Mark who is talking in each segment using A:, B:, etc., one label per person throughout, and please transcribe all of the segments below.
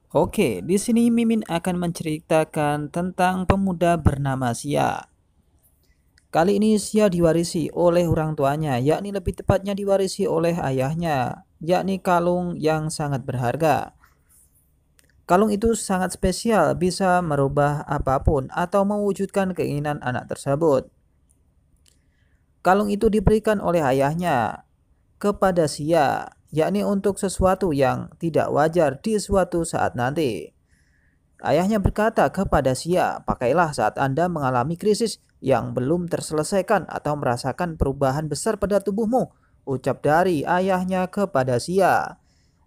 A: Oke, di sini Mimin akan menceritakan tentang pemuda bernama Sia. Kali ini Sia diwarisi oleh orang tuanya, yakni lebih tepatnya diwarisi oleh ayahnya, yakni kalung yang sangat berharga. Kalung itu sangat spesial, bisa merubah apapun atau mewujudkan keinginan anak tersebut. Kalung itu diberikan oleh ayahnya kepada Sia, yakni untuk sesuatu yang tidak wajar di suatu saat nanti. Ayahnya berkata kepada Sia, pakailah saat Anda mengalami krisis yang belum terselesaikan atau merasakan perubahan besar pada tubuhmu. Ucap dari ayahnya kepada Sia.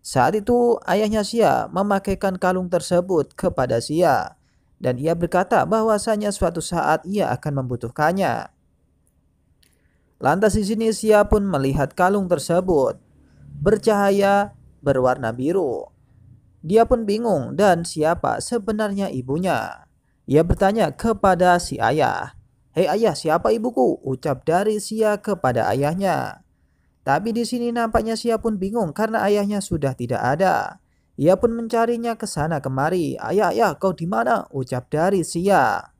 A: Saat itu ayahnya Sia memakaikan kalung tersebut kepada Sia. Dan ia berkata bahwasanya suatu saat ia akan membutuhkannya. Lantas di sini Sia pun melihat kalung tersebut bercahaya berwarna biru. Dia pun bingung dan siapa sebenarnya ibunya. Ia bertanya kepada si ayah. Hei ayah, siapa ibuku? Ucap dari Sia kepada ayahnya. Tapi di sini nampaknya Sia pun bingung karena ayahnya sudah tidak ada. Ia pun mencarinya ke sana kemari. Ayah, ayah, kau di mana? Ucap dari Sia.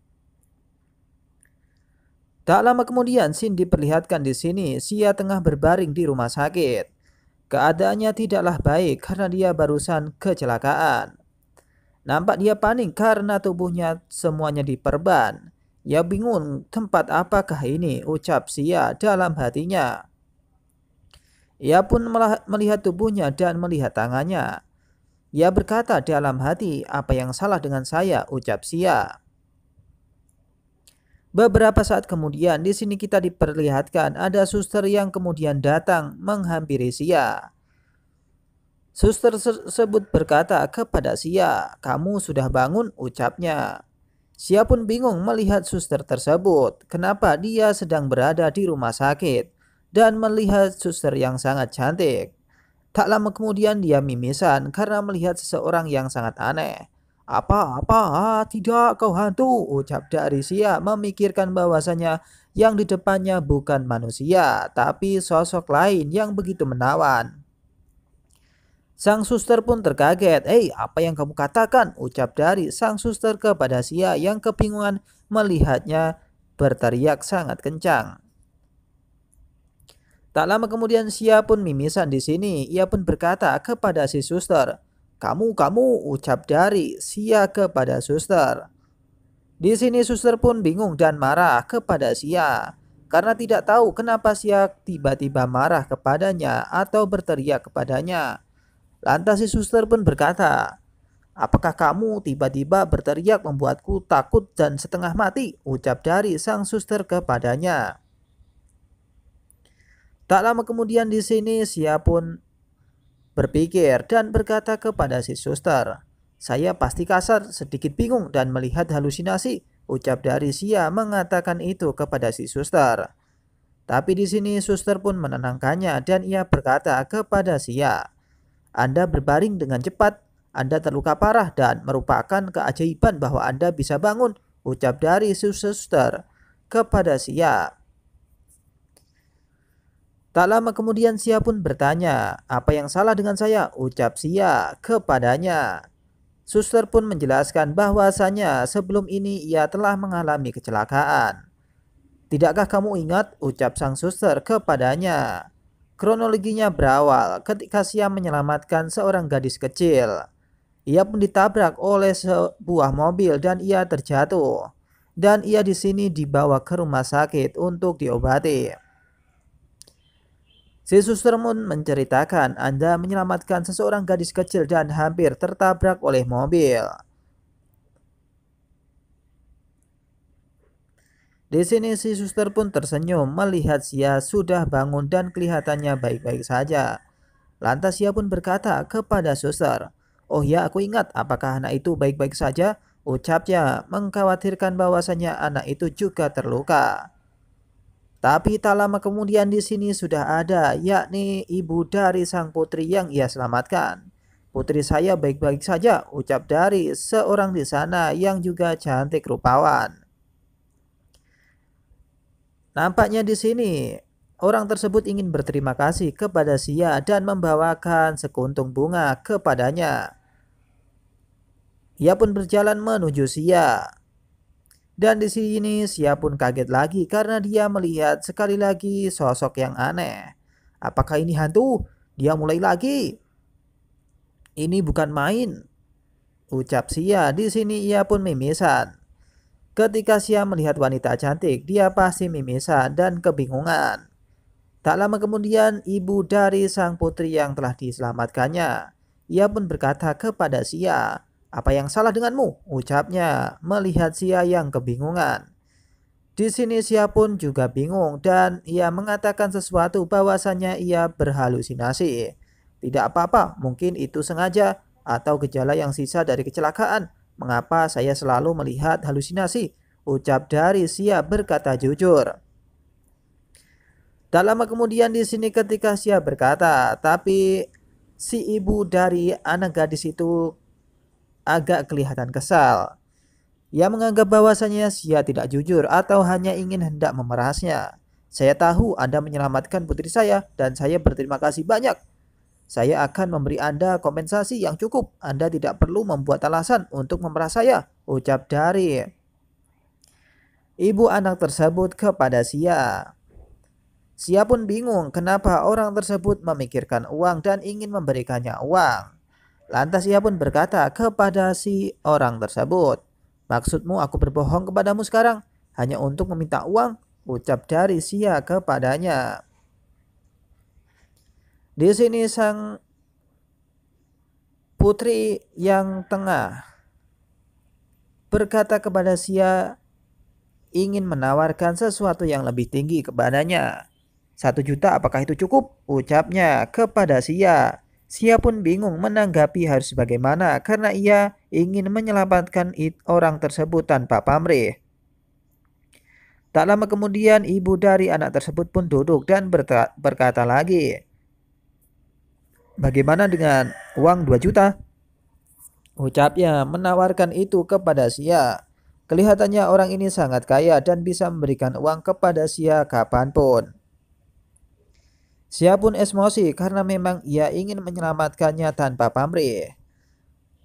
A: Tak lama kemudian Sin diperlihatkan di sini. Sia tengah berbaring di rumah sakit. Keadaannya tidaklah baik karena dia barusan kecelakaan. Nampak dia panik karena tubuhnya semuanya diperban. Ia bingung tempat apakah ini, ucap Sia dalam hatinya. Ia pun melihat tubuhnya dan melihat tangannya. Ia berkata dalam hati, apa yang salah dengan saya, ucap Sia. Beberapa saat kemudian di sini kita diperlihatkan ada suster yang kemudian datang menghampiri Sia. Suster tersebut berkata kepada Sia, kamu sudah bangun, ucapnya. Sia pun bingung melihat suster tersebut. Kenapa dia sedang berada di rumah sakit dan melihat suster yang sangat cantik. Tak lama kemudian dia mimisan karena melihat seseorang yang sangat aneh. Apa-apa, tidak kau hantu, ucap dari Sia memikirkan bahwasanya yang di depannya bukan manusia, tapi sosok lain yang begitu menawan. Sang suster pun terkaget. Apa yang kamu katakan? Ucap dari sang suster kepada Sia yang kebingungan melihatnya berteriak sangat kencang. Tak lama kemudian Sia pun mimisan di sini. Ia pun berkata kepada si suster, kamu, ucap dari Sia kepada suster. Di sini suster pun bingung dan marah kepada Sia karena tidak tahu kenapa Sia tiba-tiba marah kepadanya atau berteriak kepadanya. Lantas si suster pun berkata, apakah kamu tiba-tiba berteriak membuatku takut dan setengah mati? Ucap dari sang suster kepadanya. Tak lama kemudian di sini Sia pun berpikir dan berkata kepada si suster, saya pasti kasar, sedikit bingung dan melihat halusinasi. Ucap dari Sia mengatakan itu kepada si suster. Tapi di sini suster pun menenangkannya dan ia berkata kepada Sia, Anda berbaring dengan cepat, Anda terluka parah dan merupakan keajaiban bahwa Anda bisa bangun, ucap dari suster kepada Sia. Tak lama kemudian Sia pun bertanya, apa yang salah dengan saya? Ucap Sia kepadanya. Suster pun menjelaskan bahwasanya sebelum ini ia telah mengalami kecelakaan. Tidakkah kamu ingat? Ucap sang suster kepadanya. Kronologinya berawal ketika Sia menyelamatkan seorang gadis kecil. Ia pun ditabrak oleh sebuah mobil dan ia terjatuh. Dan ia di sini dibawa ke rumah sakit untuk diobati. Si suster pun menceritakan Anda menyelamatkan seseorang gadis kecil dan hampir tertabrak oleh mobil. Di sini si suster pun tersenyum melihat Sia sudah bangun dan kelihatannya baik-baik saja. Lantas Sia pun berkata kepada suster, oh ya aku ingat, apakah anak itu baik-baik saja? Ucapnya mengkhawatirkan bahwasanya anak itu juga terluka. Tapi tak lama kemudian di sini sudah ada, yakni ibu dari sang putri yang ia selamatkan. Putri saya baik-baik saja, ucap dari seorang di sana yang juga cantik rupawan. Nampaknya di sini orang tersebut ingin berterima kasih kepada Sia dan membawakan sekuntung bunga kepadanya. Ia pun berjalan menuju Sia. Dan di sini Sia pun kaget lagi karena dia melihat sekali lagi sosok yang aneh. Apakah ini hantu? Dia mulai lagi. Ini bukan main, ucap Sia. Di sini ia pun mimisan. Ketika Sia melihat wanita cantik, dia pasti mimisan dan kebingungan. Tak lama kemudian, ibu dari sang putri yang telah diselamatkannya. Ia pun berkata kepada Sia, "Apa yang salah denganmu?" ucapnya, melihat Sia yang kebingungan. Di sini Sia pun juga bingung dan ia mengatakan sesuatu bahwasannya ia berhalusinasi. Tidak apa-apa, mungkin itu sengaja atau gejala yang sisa dari kecelakaan. Mengapa saya selalu melihat halusinasi? Ucap dari Sia berkata jujur. Tak lama kemudian di sini ketika Sia berkata, tapi si ibu dari anak gadis itu agak kelihatan kesal. Ia menganggap bahwasanya Sia tidak jujur atau hanya ingin hendak memerasnya. Saya tahu Anda menyelamatkan putri saya dan saya berterima kasih banyak. Saya akan memberi Anda kompensasi yang cukup. Anda tidak perlu membuat alasan untuk memeras saya, ucap dari ibu anak tersebut kepada Sia. Sia pun bingung kenapa orang tersebut memikirkan uang dan ingin memberikannya uang. Lantas ia pun berkata kepada si orang tersebut, "Maksudmu aku berbohong kepadamu sekarang hanya untuk meminta uang?" ucap dari Sia kepadanya. Di sini sang putri yang tengah berkata kepada Sia ingin menawarkan sesuatu yang lebih tinggi kepadanya. 1 juta apakah itu cukup? Ucapnya kepada Sia. Sia pun bingung menanggapi harus bagaimana karena ia ingin menyelamatkan orang tersebut tanpa pamrih. Tak lama kemudian ibu dari anak tersebut pun duduk dan berkata lagi, "Bagaimana dengan uang 2 juta? Ucapnya menawarkan itu kepada Sia. Kelihatannya orang ini sangat kaya dan bisa memberikan uang kepada Sia kapanpun. Sia pun emosi karena memang ia ingin menyelamatkannya tanpa pamrih.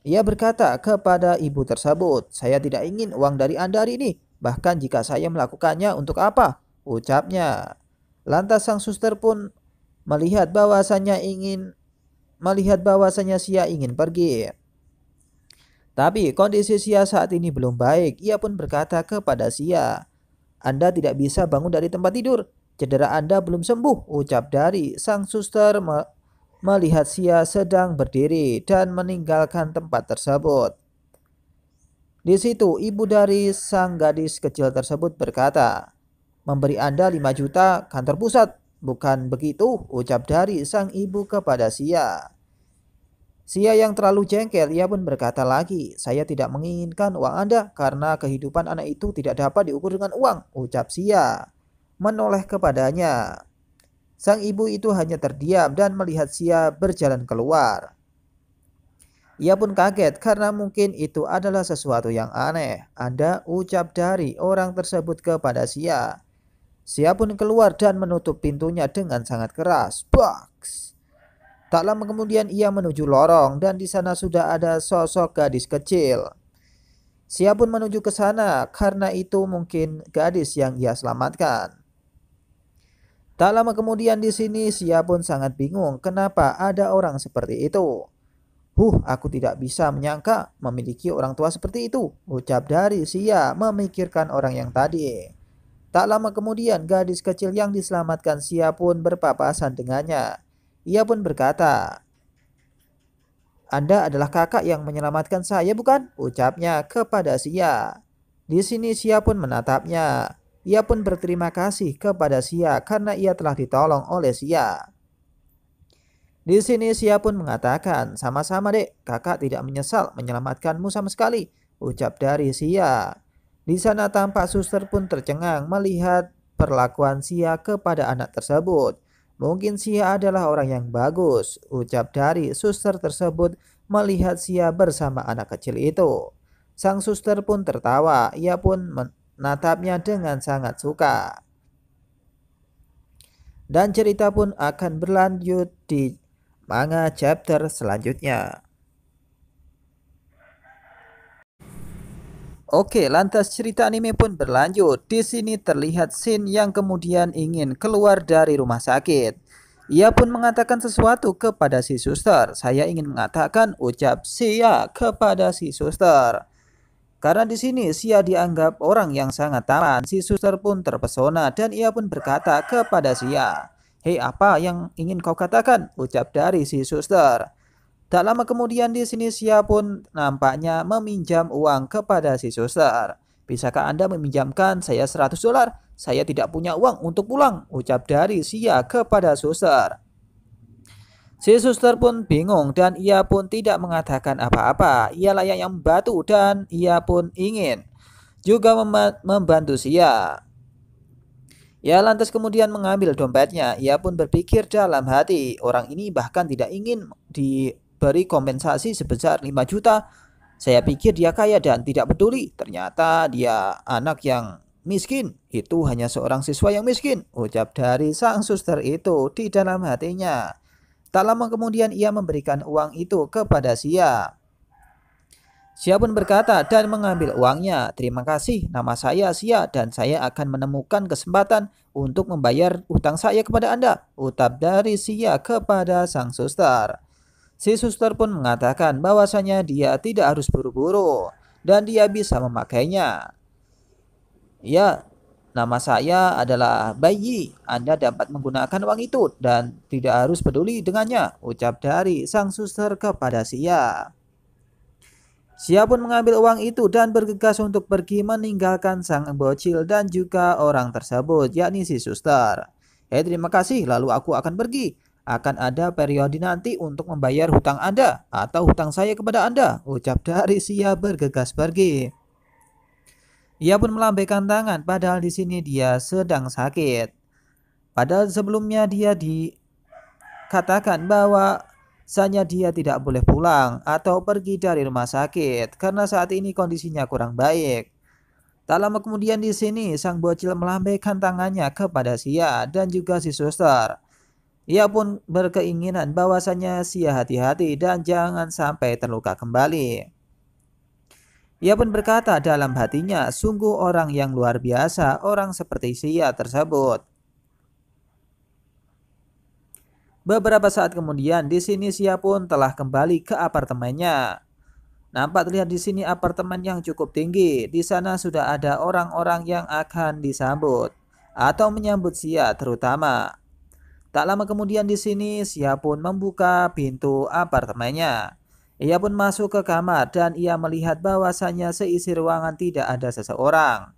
A: Ia berkata kepada ibu tersebut, "Saya tidak ingin uang dari Anda hari ini. Bahkan jika saya melakukannya untuk apa?" ucapnya. Lantas sang suster pun melihat bahwasannya Sia ingin pergi. Tapi kondisi Sia saat ini belum baik. Ia pun berkata kepada Sia, "Anda tidak bisa bangun dari tempat tidur. Cedera Anda belum sembuh," ucap dari sang suster melihat Sia sedang berdiri dan meninggalkan tempat tersebut. Di situ ibu dari sang gadis kecil tersebut berkata, "Memberi Anda 5 juta kantor pusat, bukan begitu?" ucap dari sang ibu kepada Sia. Sia yang terlalu jengkel, ia pun berkata lagi, "Saya tidak menginginkan uang Anda karena kehidupan anak itu tidak dapat diukur dengan uang," ucap Sia. Menoleh kepadanya. Sang ibu itu hanya terdiam dan melihat Sia berjalan keluar. Ia pun kaget karena mungkin itu adalah sesuatu yang aneh. "Anda," ucap dari orang tersebut kepada Sia. Sia pun keluar dan menutup pintunya dengan sangat keras. Box. Tak lama kemudian ia menuju lorong dan di sana sudah ada sosok gadis kecil. Sia pun menuju ke sana karena itu mungkin gadis yang ia selamatkan. Tak lama kemudian di sini Sia pun sangat bingung kenapa ada orang seperti itu. Aku tidak bisa menyangka memiliki orang tua seperti itu," ucap dari Sia memikirkan orang yang tadi. Tak lama kemudian gadis kecil yang diselamatkan Sia pun berpapasan dengannya. Ia pun berkata, "Anda adalah kakak yang menyelamatkan saya, bukan?" ucapnya kepada Sia. Di sini Sia pun menatapnya. Ia pun berterima kasih kepada Sia karena ia telah ditolong oleh Sia. Di sini Sia pun mengatakan, "Sama-sama dek, kakak tidak menyesal menyelamatkanmu sama sekali," ucap dari Sia. Di sana tampak suster pun tercengang melihat perlakuan Sia kepada anak tersebut. "Mungkin Sia adalah orang yang bagus," ucap dari suster tersebut melihat Sia bersama anak kecil itu. Sang suster pun tertawa, ia pun menatapnya dengan sangat suka. Dan cerita pun akan berlanjut di manga chapter selanjutnya. Oke, lantas cerita anime pun berlanjut. Di sini terlihat Shin yang kemudian ingin keluar dari rumah sakit. Ia pun mengatakan sesuatu kepada si suster. Saya ingin mengatakan, ucap Sia kepada si suster. Karena di sini Sia dianggap orang yang sangat tampan. Si suster pun terpesona dan ia pun berkata kepada Sia, "Hei, apa yang ingin kau katakan?" ucap dari si suster. Tak lama kemudian di sini Sia pun nampaknya meminjam uang kepada si suster. "Bisakah Anda meminjamkan saya $100? Saya tidak punya uang untuk pulang," ucap dari Sia kepada suster. Si suster pun bingung dan ia pun tidak mengatakan apa-apa. Ia layak yang batu dan ia pun ingin juga membantu Sia. Ia lantas kemudian mengambil dompetnya. Ia pun berpikir dalam hati, orang ini bahkan tidak ingin diberi kompensasi sebesar 5 juta. Saya pikir dia kaya dan tidak peduli. Ternyata dia anak yang miskin. Itu hanya seorang siswa yang miskin, ucap dari sang suster itu di dalam hatinya. Tak lama kemudian ia memberikan uang itu kepada Sia. Sia pun berkata dan mengambil uangnya. "Terima kasih, nama saya Sia dan saya akan menemukan kesempatan untuk membayar utang saya kepada Anda," ucap dari Sia kepada sang suster. Si suster pun mengatakan bahwasanya dia tidak harus buru-buru dan dia bisa memakainya. "Ya, nama saya adalah Bayi. Anda dapat menggunakan uang itu dan tidak harus peduli dengannya," ucap dari sang suster kepada Sia. Sia pun mengambil uang itu dan bergegas untuk pergi meninggalkan sang bocil dan juga orang tersebut, yakni si suster. Terima kasih, lalu aku akan pergi. Akan ada periode nanti untuk membayar hutang Anda atau hutang saya kepada Anda," ucap dari Sia bergegas pergi. Ia pun melambaikan tangan padahal di sini dia sedang sakit. Padahal sebelumnya dia dikatakan bahwa dia tidak boleh pulang atau pergi dari rumah sakit karena saat ini kondisinya kurang baik. Tak lama kemudian di sini sang bocil melambaikan tangannya kepada Sia dan juga si suster. Ia pun berkeinginan bahwasanya Sia hati-hati dan jangan sampai terluka kembali. Ia pun berkata dalam hatinya, sungguh orang yang luar biasa orang seperti Sia tersebut. Beberapa saat kemudian di sini Sia pun telah kembali ke apartemennya. Nampak terlihat di sini apartemen yang cukup tinggi. Di sana sudah ada orang-orang yang akan disambut atau menyambut Sia terutama. Tak lama kemudian di sini Sia pun membuka pintu apartemennya. Ia pun masuk ke kamar dan ia melihat bahwasanya seisi ruangan tidak ada seseorang.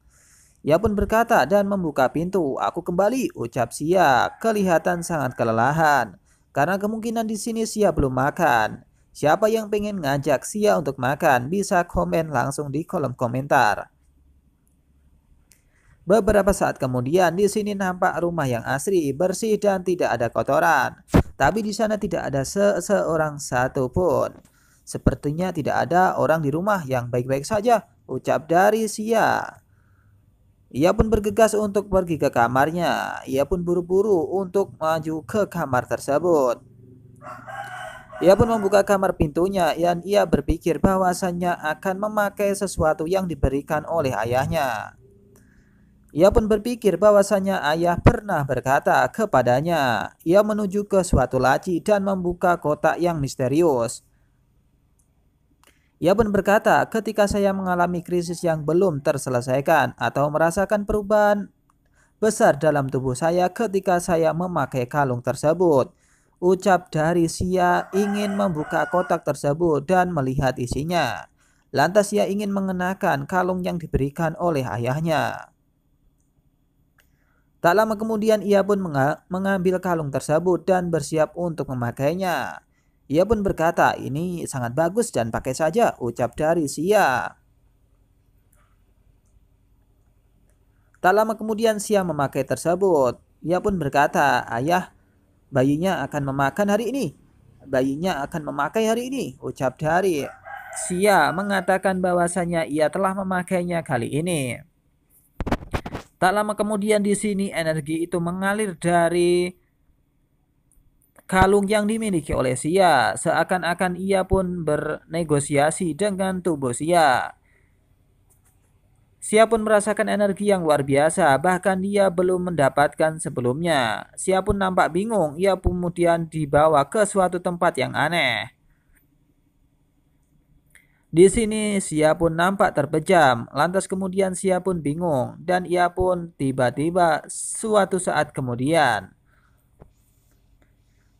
A: Ia pun berkata dan membuka pintu. "Aku kembali," ucap Sia, kelihatan sangat kelelahan. Karena kemungkinan di sini Sia belum makan. Siapa yang pengen ngajak Sia untuk makan bisa komen langsung di kolom komentar. Beberapa saat kemudian di sini nampak rumah yang asri, bersih dan tidak ada kotoran. Tapi di sana tidak ada seseorang satupun. Sepertinya tidak ada orang di rumah yang baik-baik saja, ucap dari Sia. Ia pun bergegas untuk pergi ke kamarnya. Ia pun buru-buru untuk maju ke kamar tersebut. Ia pun membuka kamar pintunya dan ia berpikir bahwasannya akan memakai sesuatu yang diberikan oleh ayahnya. Ia pun berpikir bahwasanya ayah pernah berkata kepadanya. Ia menuju ke suatu laci dan membuka kotak yang misterius. Ia pun berkata, "Ketika saya mengalami krisis yang belum terselesaikan atau merasakan perubahan besar dalam tubuh saya ketika saya memakai kalung tersebut," ucap dari Sia ingin membuka kotak tersebut dan melihat isinya. Lantas ia ingin mengenakan kalung yang diberikan oleh ayahnya. Tak lama kemudian ia pun mengambil kalung tersebut dan bersiap untuk memakainya. Ia pun berkata, "Ini sangat bagus dan pakai saja," ucap dari Sia. Tak lama kemudian Sia memakai tersebut. Ia pun berkata, "Ayah, bayinya akan memakan hari ini. Bayinya akan memakai hari ini," ucap dari Sia mengatakan bahwasanya ia telah memakainya kali ini. Tak lama kemudian di sini energi itu mengalir dari kalung yang dimiliki oleh Sia, seakan-akan ia pun bernegosiasi dengan tubuh Sia. Sia pun merasakan energi yang luar biasa, bahkan dia belum mendapatkan sebelumnya. Sia pun nampak bingung, ia kemudian dibawa ke suatu tempat yang aneh. Di sini Sia pun nampak terpejam, lantas kemudian Sia pun bingung, dan ia pun tiba-tiba suatu saat kemudian,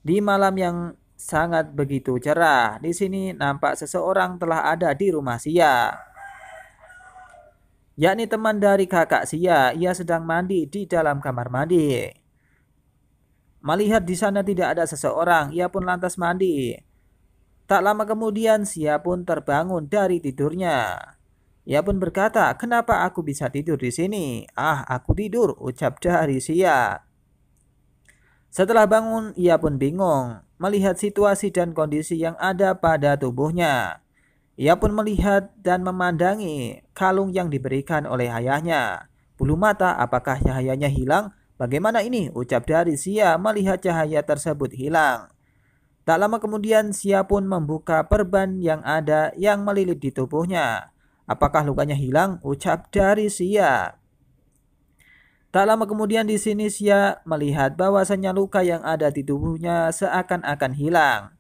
A: di malam yang sangat begitu cerah, di sini nampak seseorang telah ada di rumah Sia, yakni teman dari kakak Sia. Ia sedang mandi di dalam kamar mandi. Melihat di sana tidak ada seseorang, ia pun lantas mandi. Tak lama kemudian Sia pun terbangun dari tidurnya. Ia pun berkata, "Kenapa aku bisa tidur di sini?" "Ah, aku tidur," ucap dari Sia. Setelah bangun, ia pun bingung melihat situasi dan kondisi yang ada pada tubuhnya. Ia pun melihat dan memandangi kalung yang diberikan oleh ayahnya. Bulu mata, apakah cahayanya hilang? "Bagaimana ini?" ucap dari Sia melihat cahaya tersebut hilang. Tak lama kemudian Sia pun membuka perban yang ada yang melilit di tubuhnya. "Apakah lukanya hilang?" ucap dari Sia. Tak lama kemudian di sini Sia melihat bahwasannya luka yang ada di tubuhnya seakan-akan hilang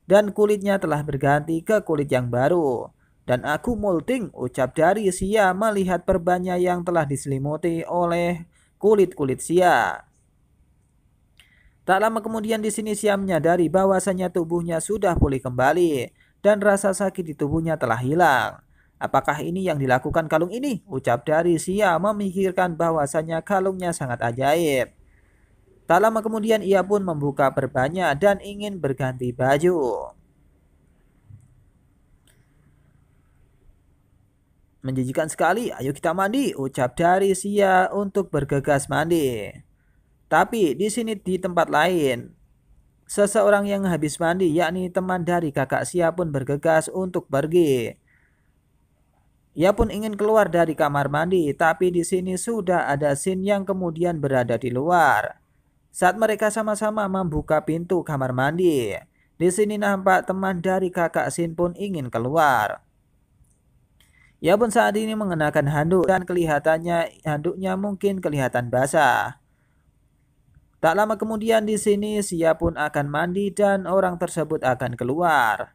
A: dan kulitnya telah berganti ke kulit yang baru. "Dan aku molting," ucap dari Sia melihat perbannya yang telah diselimuti oleh kulit-kulit Sia. Tak lama kemudian di sini Sia menyadari bahwasanya tubuhnya sudah pulih kembali dan rasa sakit di tubuhnya telah hilang. "Apakah ini yang dilakukan kalung ini?" ucap dari Sia memikirkan bahwasanya kalungnya sangat ajaib. Tak lama kemudian ia pun membuka perbannya dan ingin berganti baju. "Menjijikan sekali, ayo kita mandi," ucap dari Sia untuk bergegas mandi. Tapi di sini di tempat lain, seseorang yang habis mandi, yakni teman dari kakak Sia pun bergegas untuk pergi. Ia pun ingin keluar dari kamar mandi, tapi di sini sudah ada Shin yang kemudian berada di luar. Saat mereka sama-sama membuka pintu kamar mandi, di sini nampak teman dari kakak Shin pun ingin keluar. Ia pun saat ini mengenakan handuk dan kelihatannya handuknya mungkin kelihatan basah. Tak lama kemudian di sini Sia pun akan mandi dan orang tersebut akan keluar.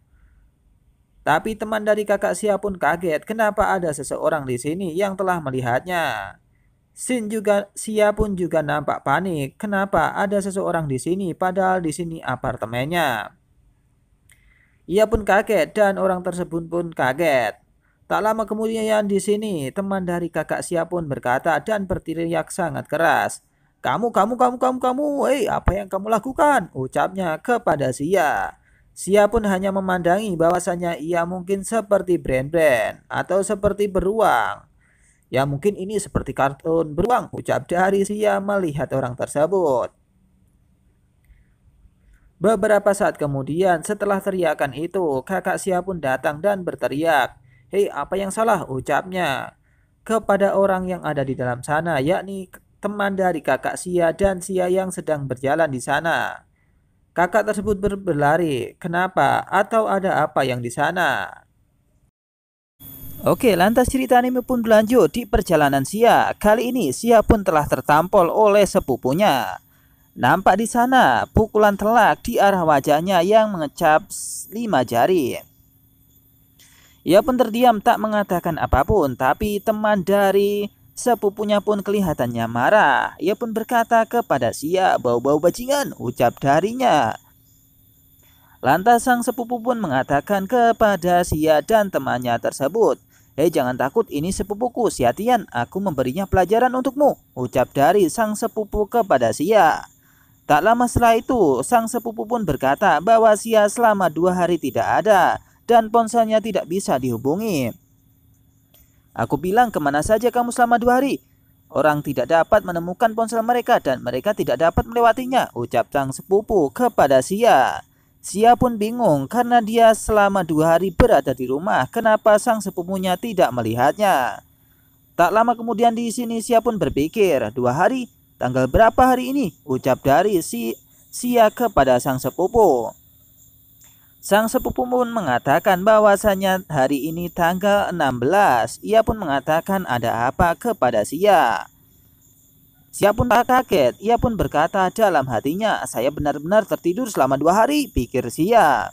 A: Tapi teman dari kakak Sia pun kaget, kenapa ada seseorang di sini yang telah melihatnya. Sia pun juga nampak panik, kenapa ada seseorang di sini padahal di sini apartemennya. Ia pun kaget dan orang tersebut pun kaget. Tak lama kemudian di sini teman dari kakak Sia pun berkata dan berteriak sangat keras. Kamu, apa yang kamu lakukan?" ucapnya kepada Sia. Sia pun hanya memandangi bahwasanya ia mungkin seperti Brand atau seperti beruang. "Ya mungkin ini seperti kartun beruang," ucap dari Sia melihat orang tersebut. Beberapa saat kemudian setelah teriakan itu, kakak Sia pun datang dan berteriak. "Hei, apa yang salah?" ucapnya kepada orang yang ada di dalam sana, yakni teman dari kakak Sia dan Sia yang sedang berjalan di sana. Kakak tersebut berlari. "Kenapa? Atau ada apa yang di sana?" Oke, lantas cerita anime pun berlanjut di perjalanan Sia. Kali ini Sia pun telah tertampol oleh sepupunya. Nampak di sana pukulan telak di arah wajahnya yang mengecap 5 jari. Ia pun terdiam tak mengatakan apapun, tapi teman dari sepupunya pun kelihatannya marah. Ia pun berkata kepada Sia, "Bau-bau bajingan," ucap darinya. Lantas sang sepupu pun mengatakan kepada Sia dan temannya tersebut, "Hei, jangan takut, ini sepupuku, Sia Tian. Aku memberinya pelajaran untukmu," ucap dari sang sepupu kepada Sia. Tak lama setelah itu, sang sepupu pun berkata bahwa Sia selama 2 hari tidak ada dan ponselnya tidak bisa dihubungi. "Aku bilang kemana saja kamu selama 2 hari? Orang tidak dapat menemukan ponsel mereka dan mereka tidak dapat melewatinya," ucap sang sepupu kepada Sia. Sia pun bingung karena dia selama 2 hari berada di rumah, kenapa sang sepupunya tidak melihatnya. Tak lama kemudian di sini Sia pun berpikir, 2 hari? Tanggal berapa hari ini? Ucap dari Sia kepada sang sepupu. Sang sepupu pun mengatakan bahwasanya hari ini tanggal 16. Ia pun mengatakan ada apa kepada Sia. Sia pun tak kaget. Ia pun berkata dalam hatinya, saya benar-benar tertidur selama 2 hari, pikir Sia.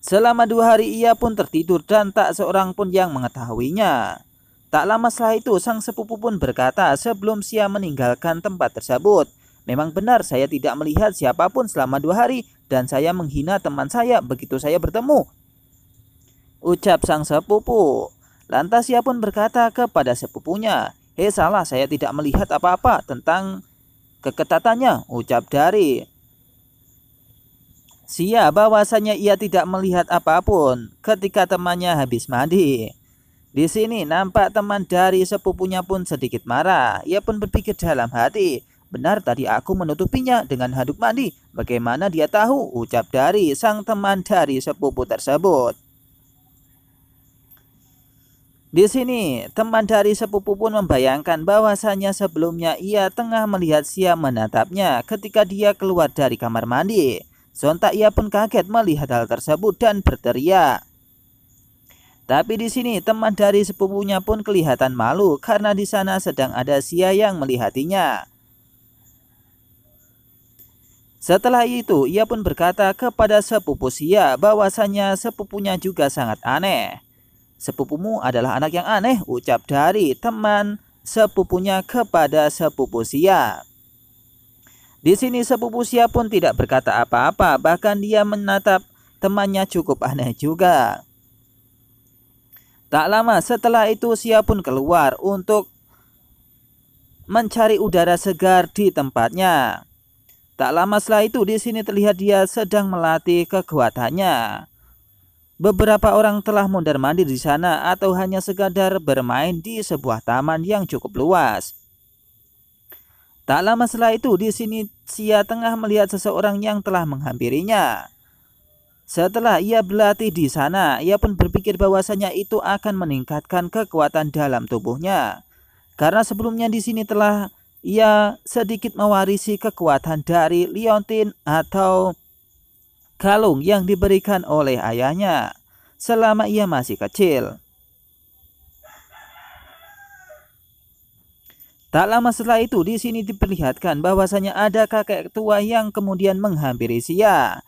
A: Selama 2 hari ia pun tertidur dan tak seorang pun yang mengetahuinya. Tak lama setelah itu sang sepupu pun berkata sebelum Sia meninggalkan tempat tersebut, memang benar saya tidak melihat siapapun selama 2 hari dan saya menghina teman saya begitu saya bertemu, ucap sang sepupu. Lantas Sia pun berkata kepada sepupunya, salah, saya tidak melihat apa-apa tentang keketatannya, ucap dari Sia bahwasanya ia tidak melihat apapun ketika temannya habis mandi. Di sini nampak teman dari sepupunya pun sedikit marah. Ia pun berpikir dalam hati, benar tadi aku menutupinya dengan handuk mandi. Bagaimana dia tahu? Ucap dari sang teman dari sepupu tersebut. Di sini teman dari sepupu pun membayangkan bahwasanya sebelumnya ia tengah melihat Sia menatapnya ketika dia keluar dari kamar mandi. Sontak ia pun kaget melihat hal tersebut dan berteriak. Tapi di sini teman dari sepupunya pun kelihatan malu karena di sana sedang ada Sia yang melihatinya. Setelah itu ia pun berkata kepada sepupu Sia bahwasanya sepupunya juga sangat aneh. Sepupumu adalah anak yang aneh, ucap dari teman sepupunya kepada sepupu Sia. Di sini sepupu Sia pun tidak berkata apa-apa, bahkan dia menatap temannya cukup aneh juga. Tak lama setelah itu Sia pun keluar untuk mencari udara segar di tempatnya. Tak lama setelah itu di sini terlihat dia sedang melatih kekuatannya. Beberapa orang telah mondar-mandir di sana atau hanya sekadar bermain di sebuah taman yang cukup luas. Tak lama setelah itu di sini Sia tengah melihat seseorang yang telah menghampirinya. Setelah ia berlatih di sana, ia pun berpikir bahwasanya itu akan meningkatkan kekuatan dalam tubuhnya. Karena sebelumnya di sini telah ia sedikit mewarisi kekuatan dari liontin atau kalung yang diberikan oleh ayahnya selama ia masih kecil. Tak lama setelah itu di sini diperlihatkan bahwasanya ada kakek tua yang kemudian menghampiri Sia.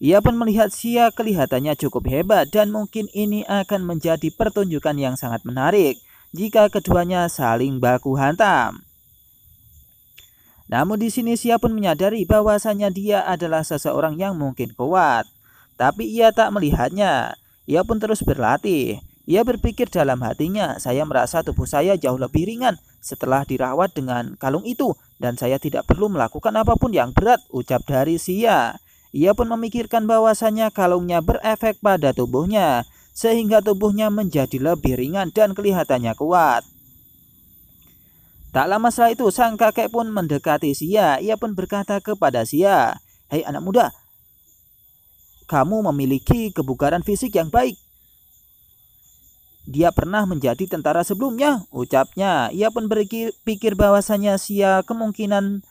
A: Ia pun melihat Sia kelihatannya cukup hebat dan mungkin ini akan menjadi pertunjukan yang sangat menarik jika keduanya saling baku hantam. Namun di sini Sia pun menyadari bahwasanya dia adalah seseorang yang mungkin kuat, tapi ia tak melihatnya. Ia pun terus berlatih. Ia berpikir dalam hatinya, saya merasa tubuh saya jauh lebih ringan setelah dirawat dengan kalung itu dan saya tidak perlu melakukan apapun yang berat, ucap dari Sia. Ia pun memikirkan bahwasanya kalungnya berefek pada tubuhnya sehingga tubuhnya menjadi lebih ringan dan kelihatannya kuat. Tak lama setelah itu sang kakek pun mendekati Sia. Ia pun berkata kepada Sia, "Hei anak muda, kamu memiliki kebugaran fisik yang baik. Dia pernah menjadi tentara sebelumnya," ucapnya. Ia pun berpikir bahwasanya Sia kemungkinan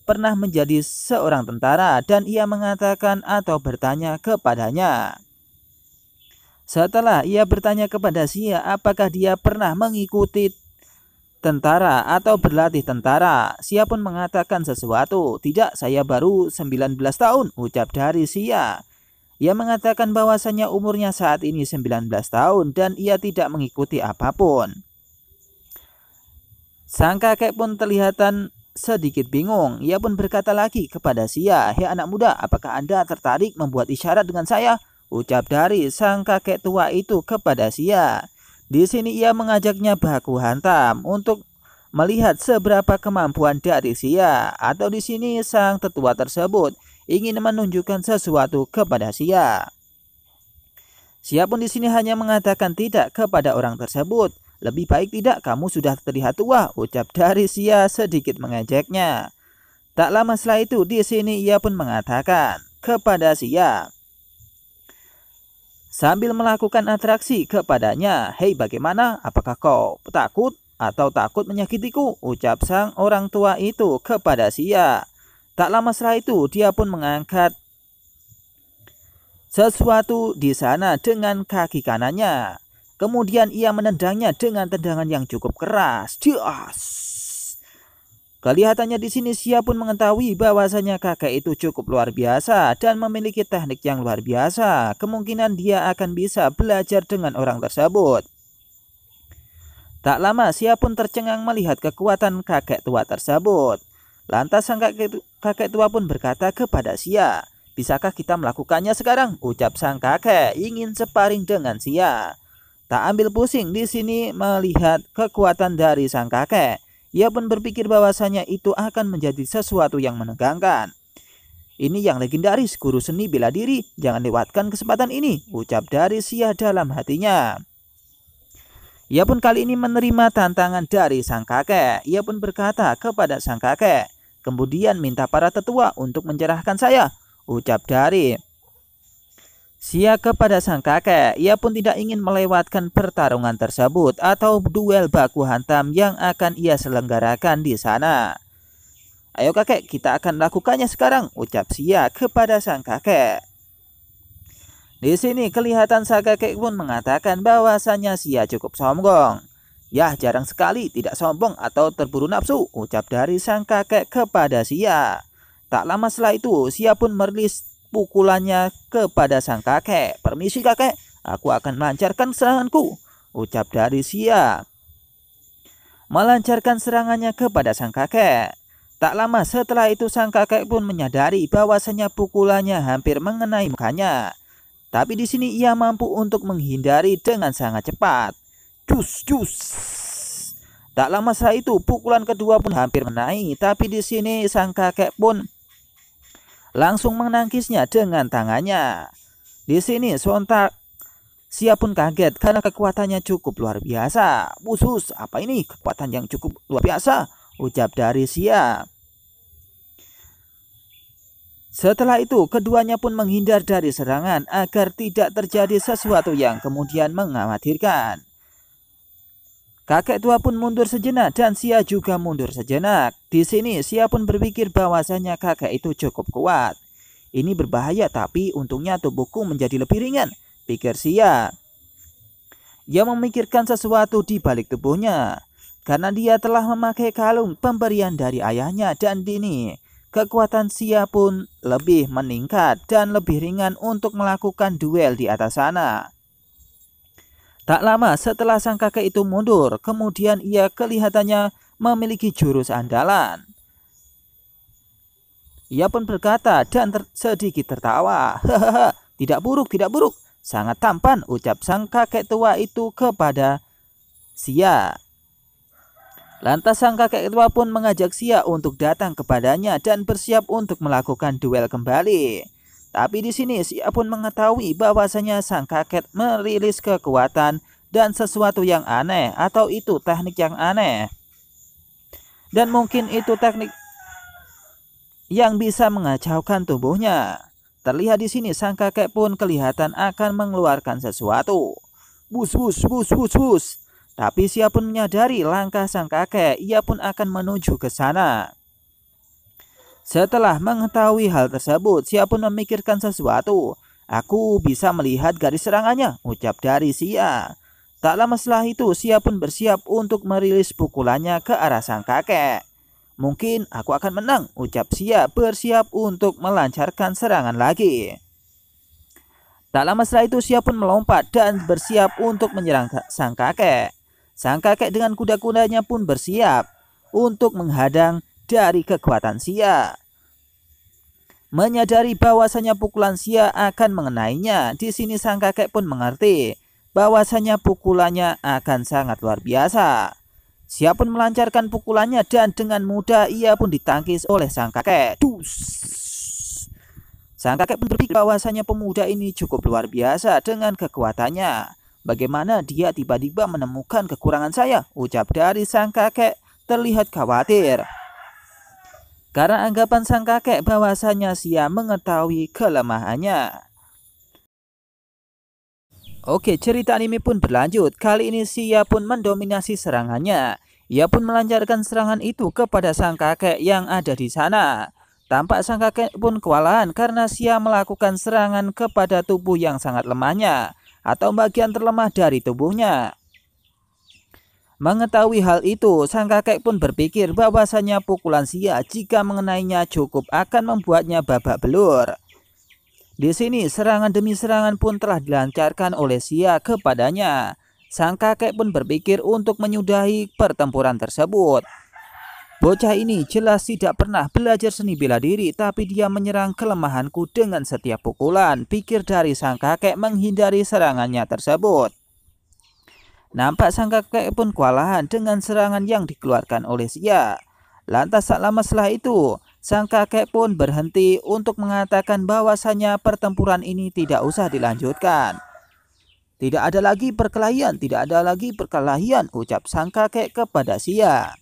A: pernah menjadi seorang tentara dan ia mengatakan atau bertanya kepadanya. Setelah ia bertanya kepada Sia apakah dia pernah mengikuti tentara atau berlatih tentara, Sia pun mengatakan sesuatu. "Tidak, saya baru 19 tahun," ucap dari Sia. Ia mengatakan bahwasanya umurnya saat ini 19 tahun dan ia tidak mengikuti apapun. Sang kakek pun terlihatan sedikit bingung. Ia pun berkata lagi kepada Sia, "Hei anak muda, apakah Anda tertarik membuat isyarat dengan saya?" ucap dari sang kakek tua itu kepada Sia. Di sini ia mengajaknya baku hantam untuk melihat seberapa kemampuan dari Sia, atau di sini sang tetua tersebut ingin menunjukkan sesuatu kepada Sia. Sia pun di sini hanya mengatakan tidak kepada orang tersebut. "Lebih baik tidak, kamu sudah terlihat tua," ucap dari Sia sedikit mengejeknya. Tak lama setelah itu di sini ia pun mengatakan kepada Sia sambil melakukan atraksi kepadanya, "Hei bagaimana? Apakah kau takut atau takut menyakitiku?" ucap sang orang tua itu kepada Sia. Tak lama setelah itu dia pun mengangkat sesuatu di sana dengan kaki kanannya. Kemudian ia menendangnya dengan tendangan yang cukup keras. Dias. Kelihatannya di sini Sia pun mengetahui bahwasanya kakek itu cukup luar biasa dan memiliki teknik yang luar biasa. Kemungkinan dia akan bisa belajar dengan orang tersebut. Tak lama Sia pun tercengang melihat kekuatan kakek tua tersebut. Lantas sang kakek tua pun berkata kepada Sia, "Bisakah kita melakukannya sekarang?" ucap sang kakek ingin sparring dengan Sia. Tak ambil pusing di sini melihat kekuatan dari sang kakek. Ia pun berpikir bahwasanya itu akan menjadi sesuatu yang menegangkan. "Ini yang legendaris, guru seni bela diri. Jangan lewatkan kesempatan ini," ucap dari Sia dalam hatinya. Ia pun kali ini menerima tantangan dari sang kakek. Ia pun berkata kepada sang kakek, "Kemudian minta para tetua untuk mencerahkan saya," ucap dari Sia kepada sang kakek. Ia pun tidak ingin melewatkan pertarungan tersebut atau duel baku hantam yang akan ia selenggarakan di sana. "Ayo kakek, kita akan melakukannya sekarang," ucap Sia kepada sang kakek. Di sini kelihatan sang kakek pun mengatakan bahwasanya Sia cukup sombong. "Yah, jarang sekali tidak sombong atau terburu nafsu," ucap dari sang kakek kepada Sia. Tak lama setelah itu Sia pun merilis pukulannya kepada sang kakek. "Permisi kakek, aku akan melancarkan seranganku," ucap dari Sia. Melancarkan serangannya kepada sang kakek. Tak lama setelah itu sang kakek pun menyadari bahwasanya pukulannya hampir mengenai mukanya. Tapi di sini ia mampu untuk menghindari dengan sangat cepat. Jus, jus. Tak lama setelah itu pukulan kedua pun hampir mengenai, tapi di sini sang kakek pun langsung menangkisnya dengan tangannya. Di sini sontak Sia pun kaget karena kekuatannya cukup luar biasa. "Busus, apa ini? Kekuatan yang cukup luar biasa," ucap dari Sia. Setelah itu keduanya pun menghindar dari serangan agar tidak terjadi sesuatu yang kemudian mengkhawatirkan. Kakek tua pun mundur sejenak dan Sia juga mundur sejenak. Di sini Sia pun berpikir bahwasanya kakek itu cukup kuat. "Ini berbahaya, tapi untungnya tubuhku menjadi lebih ringan," pikir Sia. Ia memikirkan sesuatu di balik tubuhnya karena dia telah memakai kalung pemberian dari ayahnya, dan ini kekuatan Sia pun lebih meningkat dan lebih ringan untuk melakukan duel di atas sana. Tak lama setelah sang kakek itu mundur, kemudian ia kelihatannya memiliki jurus andalan. Ia pun berkata dan sedikit tertawa. "Hahaha, tidak buruk, tidak buruk. Sangat tampan," ucap sang kakek tua itu kepada Sia. Lantas sang kakek tua pun mengajak Sia untuk datang kepadanya dan bersiap untuk melakukan duel kembali. Tapi di sini Sia pun mengetahui bahwasanya sang kakek merilis kekuatan dan sesuatu yang aneh, atau itu teknik yang aneh. Dan mungkin itu teknik yang bisa mengacaukan tubuhnya. Terlihat di sini sang kakek pun kelihatan akan mengeluarkan sesuatu. Bus bus bus bus bus. Tapi Sia pun menyadari langkah sang kakek, ia pun akan menuju ke sana. Setelah mengetahui hal tersebut, Sia pun memikirkan sesuatu. "Aku bisa melihat garis serangannya," ucap dari Sia. Tak lama setelah itu Sia pun bersiap untuk merilis pukulannya ke arah sang kakek. "Mungkin aku akan menang," ucap Sia bersiap untuk melancarkan serangan lagi. Tak lama setelah itu Sia pun melompat dan bersiap untuk menyerang sang kakek. Sang kakek dengan kuda-kudanya pun bersiap untuk menghadang dari kekuatan Sia. Menyadari bahwasanya pukulan Sia akan mengenainya, di sini sang kakek pun mengerti bahwasanya pukulannya akan sangat luar biasa. Sia pun melancarkan pukulannya dan dengan mudah ia pun ditangkis oleh sang kakek. Dus. Sang kakek pun berpikir bahwasanya pemuda ini cukup luar biasa dengan kekuatannya. "Bagaimana dia tiba-tiba menemukan kekurangan saya?" ucap dari sang kakek terlihat khawatir. Karena anggapan sang kakek bahwasanya Sia mengetahui kelemahannya. Oke, cerita anime pun berlanjut. Kali ini Sia pun mendominasi serangannya. Ia pun melancarkan serangan itu kepada sang kakek yang ada di sana. Tampak sang kakek pun kewalahan karena Sia melakukan serangan kepada tubuh yang sangat lemahnya atau bagian terlemah dari tubuhnya. Mengetahui hal itu, sang kakek pun berpikir bahwasanya pukulan Sia jika mengenainya cukup akan membuatnya babak belur. Di sini serangan demi serangan pun telah dilancarkan oleh Sia kepadanya. Sang kakek pun berpikir untuk menyudahi pertempuran tersebut. Bocah ini jelas tidak pernah belajar seni bela diri, tapi dia menyerang kelemahanku dengan setiap pukulan, pikir dari sang kakek menghindari serangannya tersebut. Nampak sang kakek pun kewalahan dengan serangan yang dikeluarkan oleh Sia. Lantas tak lama setelah itu, sang kakek pun berhenti untuk mengatakan bahwasanya pertempuran ini tidak usah dilanjutkan. Tidak ada lagi perkelahian, tidak ada lagi perkelahian, ucap sang kakek kepada Sia.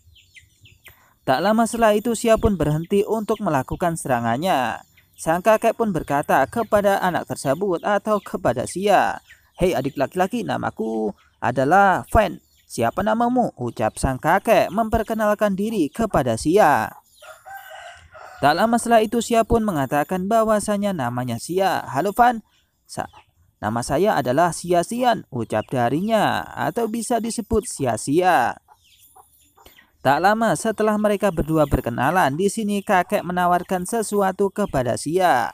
A: Tak lama setelah itu Sia pun berhenti untuk melakukan serangannya. Sang kakek pun berkata kepada anak tersebut atau kepada Sia, "Hei adik laki-laki, namaku adalah Fan. Siapa namamu?" ucap sang kakek memperkenalkan diri kepada Sia. Tak lama setelah itu Sia pun mengatakan bahwasanya namanya Sia. "Halo Fan, nama saya adalah Sia Sian," ucap darinya, atau bisa disebut Sia-Sia. Tak lama setelah mereka berdua berkenalan, di sini kakek menawarkan sesuatu kepada Sia.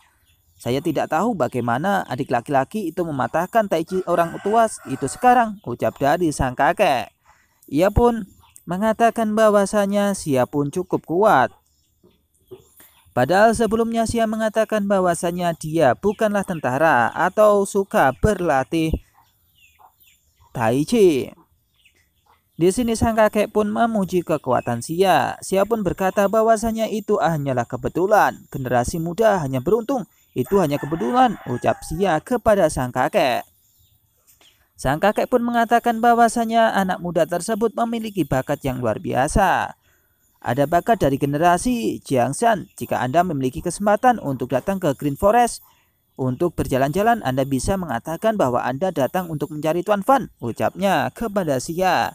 A: "Saya tidak tahu bagaimana adik laki-laki itu mematahkan taiji orang tua itu sekarang," ucap dari sang kakek. Ia pun mengatakan bahwasanya Sia pun cukup kuat. Padahal sebelumnya Sia mengatakan bahwasanya dia bukanlah tentara atau suka berlatih taiji. Di sini sang kakek pun memuji kekuatan Sia. Sia pun berkata bahwasanya itu hanyalah kebetulan. Generasi muda hanya beruntung. Itu hanya kebetulan, ucap Sia kepada sang kakek. Sang kakek pun mengatakan bahwasanya anak muda tersebut memiliki bakat yang luar biasa. Ada bakat dari generasi Jiangshan. Jika Anda memiliki kesempatan untuk datang ke Green Forest untuk berjalan-jalan, Anda bisa mengatakan bahwa Anda datang untuk mencari Tuan Fan, ucapnya kepada Sia.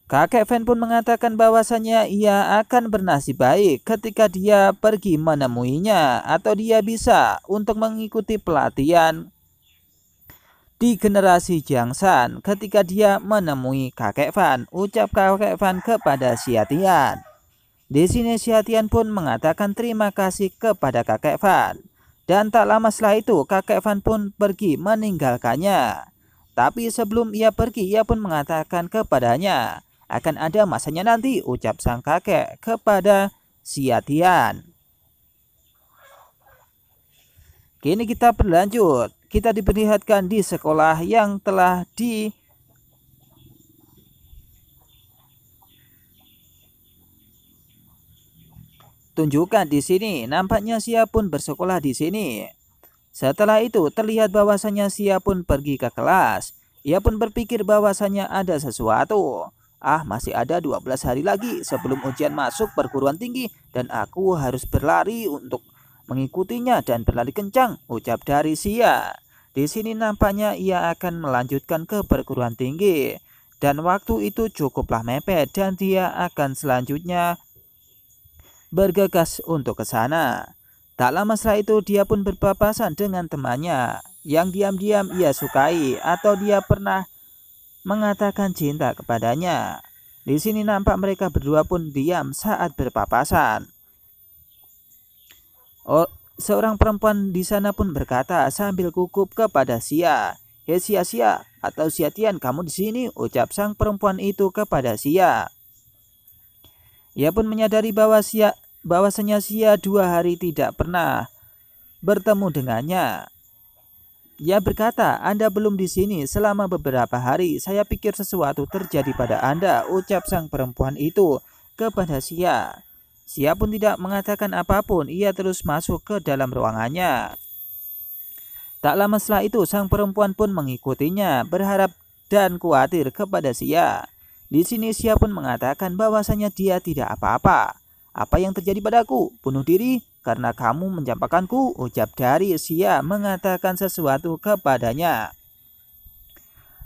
A: Kakek Fan pun mengatakan bahwasanya ia akan bernasib baik ketika dia pergi menemuinya atau dia bisa untuk mengikuti pelatihan di generasi Jiangshan ketika dia menemui kakek Fan, ucap kakek Fan kepada Sia Tian. Di sini Sia Tian pun mengatakan terima kasih kepada kakek Fan. Dan tak lama setelah itu kakek Fan pun pergi meninggalkannya. Tapi sebelum ia pergi ia pun mengatakan kepadanya, "Akan ada masanya nanti," ucap sang kakek kepada Sia Tian. Kini kita berlanjut. Kita diperlihatkan di sekolah yang telah ditunjukkan di sini. Nampaknya Sia pun bersekolah di sini. Setelah itu terlihat bahwasanya Sia pun pergi ke kelas. Ia pun berpikir bahwasanya ada sesuatu. Masih ada 12 hari lagi sebelum ujian masuk perguruan tinggi dan aku harus berlari untuk mengikutinya dan berlari kencang, ucap dari Sia. Di sini nampaknya ia akan melanjutkan ke perguruan tinggi dan waktu itu cukuplah mepet dan dia akan selanjutnya bergegas untuk ke sana. Tak lama setelah itu dia pun berpapasan dengan temannya yang diam-diam ia sukai atau dia pernah mengatakan cinta kepadanya. Di sini nampak mereka berdua pun diam saat berpapasan. Seorang perempuan di sana pun berkata sambil gugup kepada Sia, "Hei Sia atau Sia Tian, kamu di sini," ucap sang perempuan itu kepada Sia. Ia pun menyadari bahwasanya Sia 2 hari tidak pernah bertemu dengannya. Ia berkata, "Anda belum di sini selama beberapa hari. Saya pikir sesuatu terjadi pada Anda," ucap sang perempuan itu kepada Sia. Sia pun tidak mengatakan apapun. Ia terus masuk ke dalam ruangannya. Tak lama setelah itu sang perempuan pun mengikutinya, berharap dan khawatir kepada Sia. Di sini Sia pun mengatakan bahwasanya dia tidak apa-apa. "Apa yang terjadi padaku? Bunuh diri karena kamu mencampakkanku," ucap dari Sia mengatakan sesuatu kepadanya.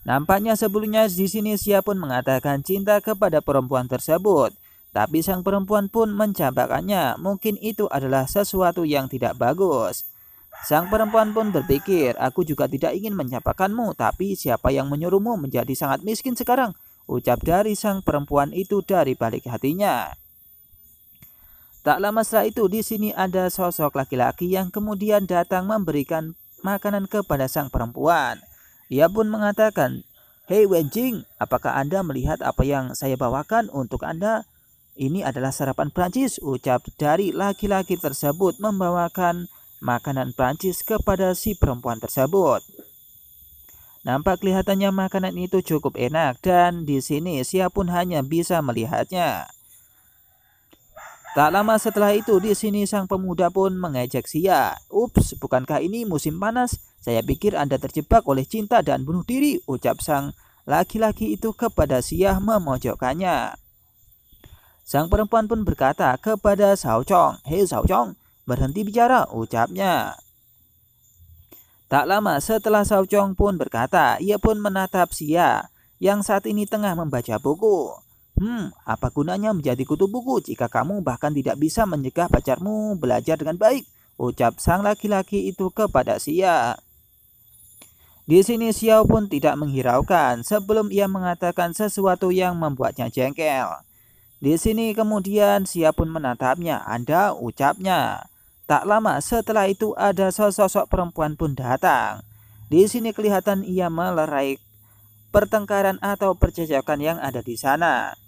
A: Nampaknya sebelumnya di sini Sia pun mengatakan cinta kepada perempuan tersebut. Tapi sang perempuan pun mencampakkannya. Mungkin itu adalah sesuatu yang tidak bagus. Sang perempuan pun berpikir, aku juga tidak ingin mencampakkanmu, tapi siapa yang menyuruhmu menjadi sangat miskin sekarang? Ucap dari sang perempuan itu dari balik hatinya. Tak lama setelah itu di sini ada sosok laki-laki yang kemudian datang memberikan makanan kepada sang perempuan. Dia pun mengatakan, "Hei Wenjing, apakah Anda melihat apa yang saya bawakan untuk Anda? Ini adalah sarapan Prancis," ucap dari laki-laki tersebut membawakan makanan Prancis kepada si perempuan tersebut. Nampak kelihatannya makanan itu cukup enak dan di sini Sia pun hanya bisa melihatnya. Tak lama setelah itu di sini sang pemuda pun mengejek Sia. "Ups, bukankah ini musim panas? Saya pikir Anda terjebak oleh cinta dan bunuh diri," ucap sang laki-laki itu kepada Sia memojokkannya. Sang perempuan pun berkata kepada Xiao Chong, "Hei Xiao Chong, berhenti bicara," ucapnya. Tak lama setelah Xiao Chong pun berkata, ia pun menatap Sia yang saat ini tengah membaca buku. Apa gunanya menjadi kutu buku jika kamu bahkan tidak bisa mencegah pacarmu belajar dengan baik?" ucap sang laki-laki itu kepada Sia. Di sini Xiao pun tidak menghiraukan sebelum ia mengatakan sesuatu yang membuatnya jengkel. Di sini kemudian Sia pun menatapnya. "Anda," ucapnya. Tak lama setelah itu ada sosok perempuan pun datang. Di sini kelihatan ia melerai pertengkaran atau percekcokan yang ada di sana.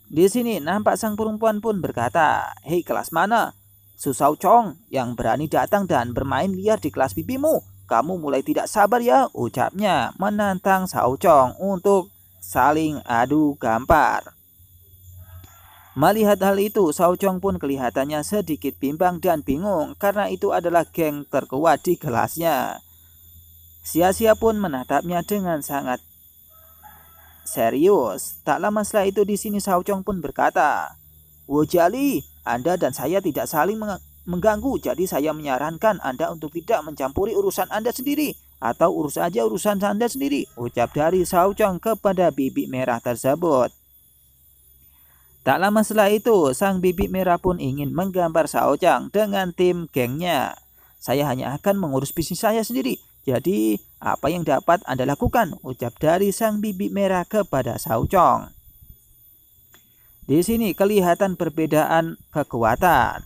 A: Di sini nampak sang perempuan pun berkata, "Hei, kelas mana? Su Xiao Chong yang berani datang dan bermain liar di kelas bibimu. Kamu mulai tidak sabar ya," ucapnya menantang Xiao Chong untuk saling adu gampar. Melihat hal itu, Xiao Chong pun kelihatannya sedikit bimbang dan bingung karena itu adalah geng terkuat di kelasnya. Sia-Sia pun menatapnya dengan sangat serius. Tak lama setelah itu di sini Xiao Chong pun berkata, "Wu Jiali, Anda dan saya tidak saling mengganggu, jadi saya menyarankan Anda untuk tidak mencampuri urusan Anda sendiri atau urus aja urusan Anda sendiri," ucap dari Xiao Chong kepada bibi merah tersebut. Tak lama setelah itu, sang bibi merah pun ingin menggambar Xiao Chong dengan tim gengnya. "Saya hanya akan mengurus bisnis saya sendiri, jadi apa yang dapat Anda lakukan?" ucap dari sang bibi merah kepada Xiao Chong. Di sini kelihatan perbedaan kekuatan.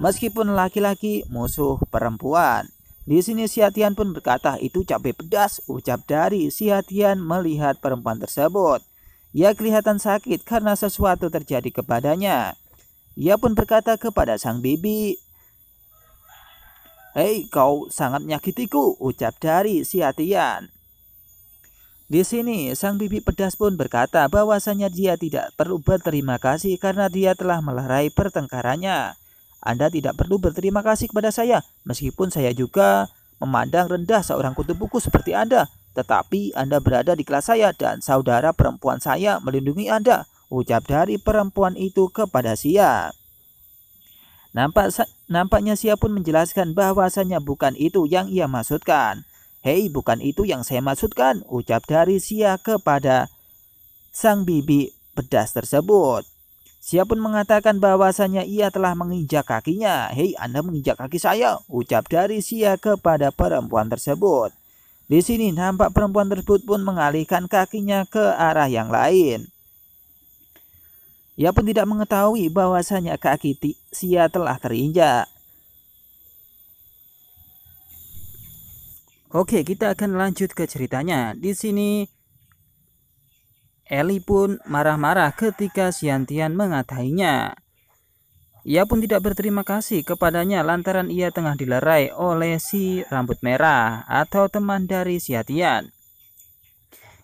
A: Meskipun laki-laki musuh perempuan. Di sini Xia Tian pun berkata, "Itu cabai pedas," ucap dari Xia Tian melihat perempuan tersebut. Ia kelihatan sakit karena sesuatu terjadi kepadanya. Ia pun berkata kepada sang bibi, "Hei, kau sangat menyakitiku," ucap dari Xia Tian. Di sini sang bibi pedas pun berkata bahwasanya dia tidak perlu berterima kasih karena dia telah melerai pertengkarannya. "Anda tidak perlu berterima kasih kepada saya, meskipun saya juga memandang rendah seorang kutu buku seperti Anda. Tetapi Anda berada di kelas saya dan saudara perempuan saya melindungi Anda," ucap dari perempuan itu kepada Sia. Nampaknya Sia pun menjelaskan bahwasanya bukan itu yang ia maksudkan. "Hei, bukan itu yang saya maksudkan," ucap dari Sia kepada sang bibi pedas tersebut. Sia pun mengatakan bahwasanya ia telah menginjak kakinya. "Hei, Anda menginjak kaki saya," ucap dari Sia kepada perempuan tersebut. Di sini nampak perempuan tersebut pun mengalihkan kakinya ke arah yang lain. Ia pun tidak mengetahui bahwasanya kaki Sia telah terinjak. Oke, kita akan lanjut ke ceritanya. Di sini Eli pun marah-marah ketika Xiantian mengatainya. Ia pun tidak berterima kasih kepadanya lantaran ia tengah dilerai oleh si rambut merah atau teman dari Xiatian.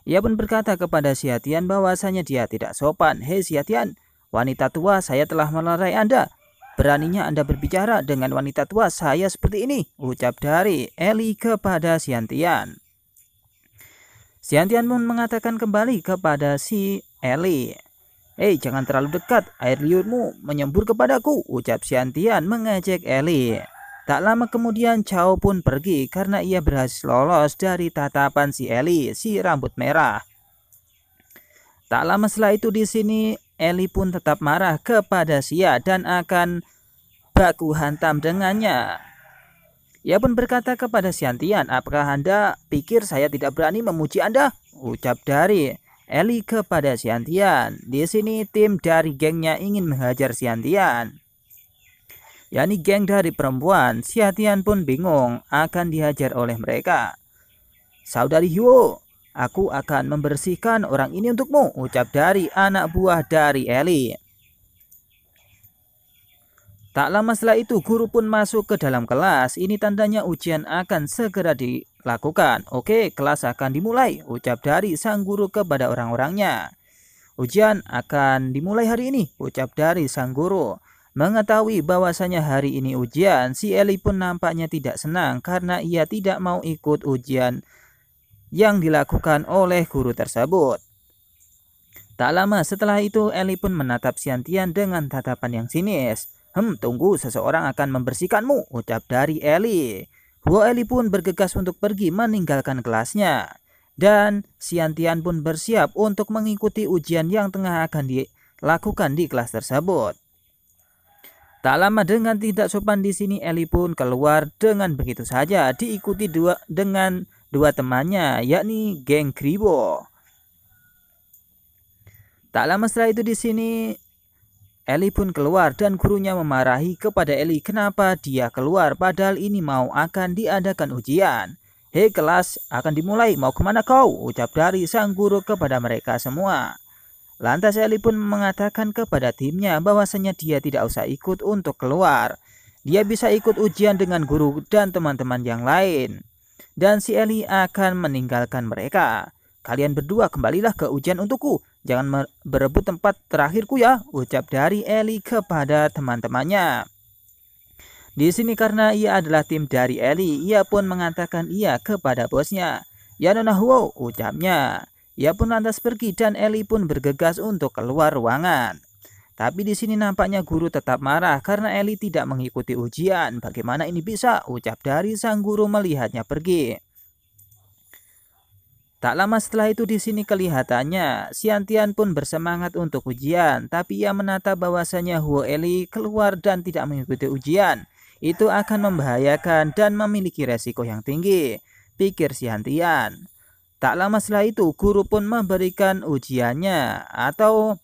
A: Ia pun berkata kepada Xiatian bahwasanya dia tidak sopan. "Hei Xiatian, wanita tua, saya telah melerai Anda. Beraninya Anda berbicara dengan wanita tua saya seperti ini," ucap dari Eli kepada Xiantian. Xiantian pun mengatakan kembali kepada si Eli, "Hei, jangan terlalu dekat, air liurmu menyembur kepadaku," ucap Xiantian mengejek Eli. Tak lama kemudian Chao pun pergi karena ia berhasil lolos dari tatapan si Eli, si rambut merah. Tak lama setelah itu di sini Eli pun tetap marah kepada Xia dan akan baku hantam dengannya. Ia pun berkata kepada Xiantian, "Apakah Anda pikir saya tidak berani memuji Anda?" Ucap dari Eli kepada Xiantian. Di sini tim dari gengnya ingin menghajar Xiantian, yakni geng dari perempuan. Xiantian pun bingung akan dihajar oleh mereka. "Saudari Huo, aku akan membersihkan orang ini untukmu," ucap dari anak buah dari Eli. Tak lama setelah itu, guru pun masuk ke dalam kelas. Ini tandanya ujian akan segera dilakukan. "Oke, kelas akan dimulai," ucap dari sang guru kepada orang-orangnya. "Ujian akan dimulai hari ini," ucap dari sang guru. Mengetahui bahwasanya hari ini ujian, si Eli pun nampaknya tidak senang karena ia tidak mau ikut ujian yang dilakukan oleh guru tersebut. Tak lama setelah itu, Eli pun menatap Xiantian dengan tatapan yang sinis. Tunggu, seseorang akan membersihkanmu," ucap dari Eli. Huo Eli pun bergegas untuk pergi meninggalkan kelasnya. Dan Xiantian pun bersiap untuk mengikuti ujian yang tengah akan dilakukan di kelas tersebut. Tak lama dengan tidak sopan di sini, Eli pun keluar dengan begitu saja, diikuti dengan dua temannya, yakni geng Griwo. Tak lama setelah itu di sini Eli pun keluar dan gurunya memarahi kepada Eli kenapa dia keluar padahal ini mau akan diadakan ujian. "Hei kelas, akan dimulai, mau kemana kau?" ucap dari sang guru kepada mereka semua. Lantas Eli pun mengatakan kepada timnya bahwasanya dia tidak usah ikut untuk keluar. Dia bisa ikut ujian dengan guru dan teman-teman yang lain. Dan si Eli akan meninggalkan mereka. "Kalian berdua kembalilah ke ujian untukku. Jangan berebut tempat terakhirku ya," ucap dari Eli kepada teman-temannya. Di sini karena ia adalah tim dari Eli, ia pun mengatakan ia kepada bosnya. "Ya Nona Huo," ucapnya. Ia pun lantas pergi dan Eli pun bergegas untuk keluar ruangan. Tapi di sini nampaknya guru tetap marah karena Eli tidak mengikuti ujian. "Bagaimana ini bisa?" ucap dari sang guru melihatnya pergi. Tak lama setelah itu di sini kelihatannya Xiantian pun bersemangat untuk ujian, tapi ia menata bahwasanya Huo Eli keluar dan tidak mengikuti ujian. Itu akan membahayakan dan memiliki resiko yang tinggi, pikir Xiantian. Tak lama setelah itu guru pun memberikan ujiannya atau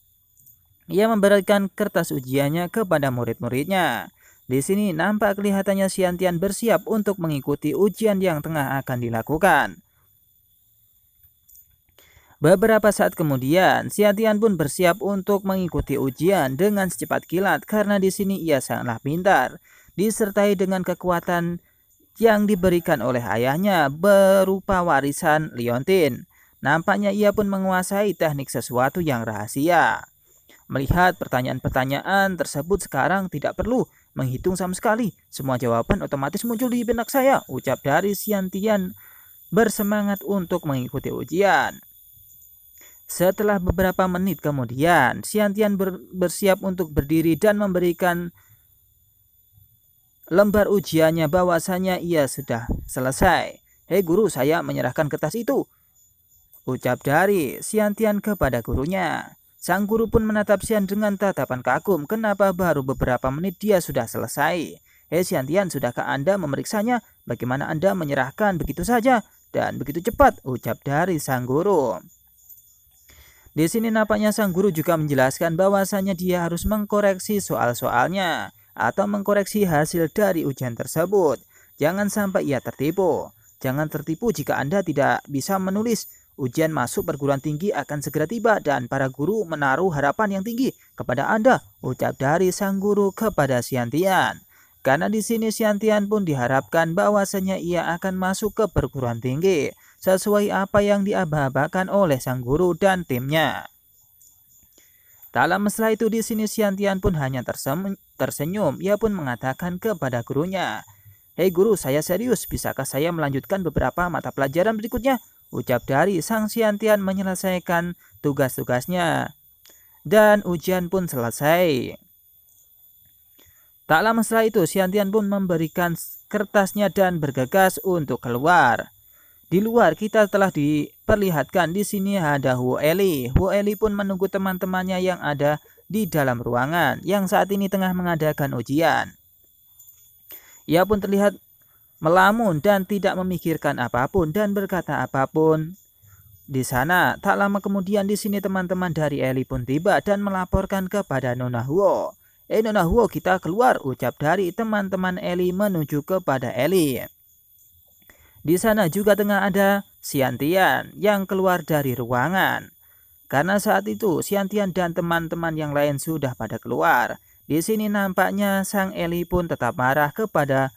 A: ia memberikan kertas ujiannya kepada murid-muridnya. Di sini nampak kelihatannya Xiantian bersiap untuk mengikuti ujian yang tengah akan dilakukan. Beberapa saat kemudian, Xiantian pun bersiap untuk mengikuti ujian dengan secepat kilat karena di sini ia sangatlah pintar, disertai dengan kekuatan yang diberikan oleh ayahnya berupa warisan liontin. Nampaknya ia pun menguasai teknik sesuatu yang rahasia. Melihat pertanyaan-pertanyaan tersebut sekarang tidak perlu menghitung sama sekali. Semua jawaban otomatis muncul di benak saya, ucap dari Xiantian bersemangat untuk mengikuti ujian. Setelah beberapa menit kemudian, Xiantian bersiap untuk berdiri dan memberikan lembar ujiannya bahwasanya ia sudah selesai. "Hei guru, saya menyerahkan kertas itu," ucap dari Xiantian kepada gurunya. Sang guru pun menatap Xian dengan tatapan kagum. Kenapa baru beberapa menit dia sudah selesai? "Hei Xiantian, sudahkah Anda memeriksanya? Bagaimana Anda menyerahkan begitu saja dan begitu cepat?" ucap dari sang guru. Di sini nampaknya sang guru juga menjelaskan bahwasanya dia harus mengkoreksi soal-soalnya atau mengkoreksi hasil dari ujian tersebut. Jangan sampai ia tertipu. Jangan tertipu jika Anda tidak bisa menulis. Ujian masuk perguruan tinggi akan segera tiba dan para guru menaruh harapan yang tinggi kepada Anda, ucap dari sang guru kepada Xiantian. Karena di sini Xiantian pun diharapkan bahwasanya ia akan masuk ke perguruan tinggi sesuai apa yang diabah-abahkan oleh sang guru dan timnya. Tak lama setelah itu di sini Xiantian pun hanya tersenyum. Ia pun mengatakan kepada gurunya, "Hei guru, saya serius. Bisakah saya melanjutkan beberapa mata pelajaran berikutnya?" ucap dari sang Xiantian menyelesaikan tugas-tugasnya. Dan ujian pun selesai. Tak lama setelah itu Xiantian pun memberikan kertasnya dan bergegas untuk keluar. Di luar kita telah diperlihatkan di sini ada Huo Eli. Huo Eli pun menunggu teman-temannya yang ada di dalam ruangan yang saat ini tengah mengadakan ujian. Ia pun terlihat melamun dan tidak memikirkan apapun dan berkata apapun. Di sana, tak lama kemudian di sini teman-teman dari Eli pun tiba dan melaporkan kepada Nona Huo. Nona Huo, kita keluar, ucap dari teman-teman Eli menuju kepada Eli. Di sana juga tengah ada Xiantian yang keluar dari ruangan. Karena saat itu Xiantian dan teman-teman yang lain sudah pada keluar. Di sini nampaknya sang Eli pun tetap marah kepada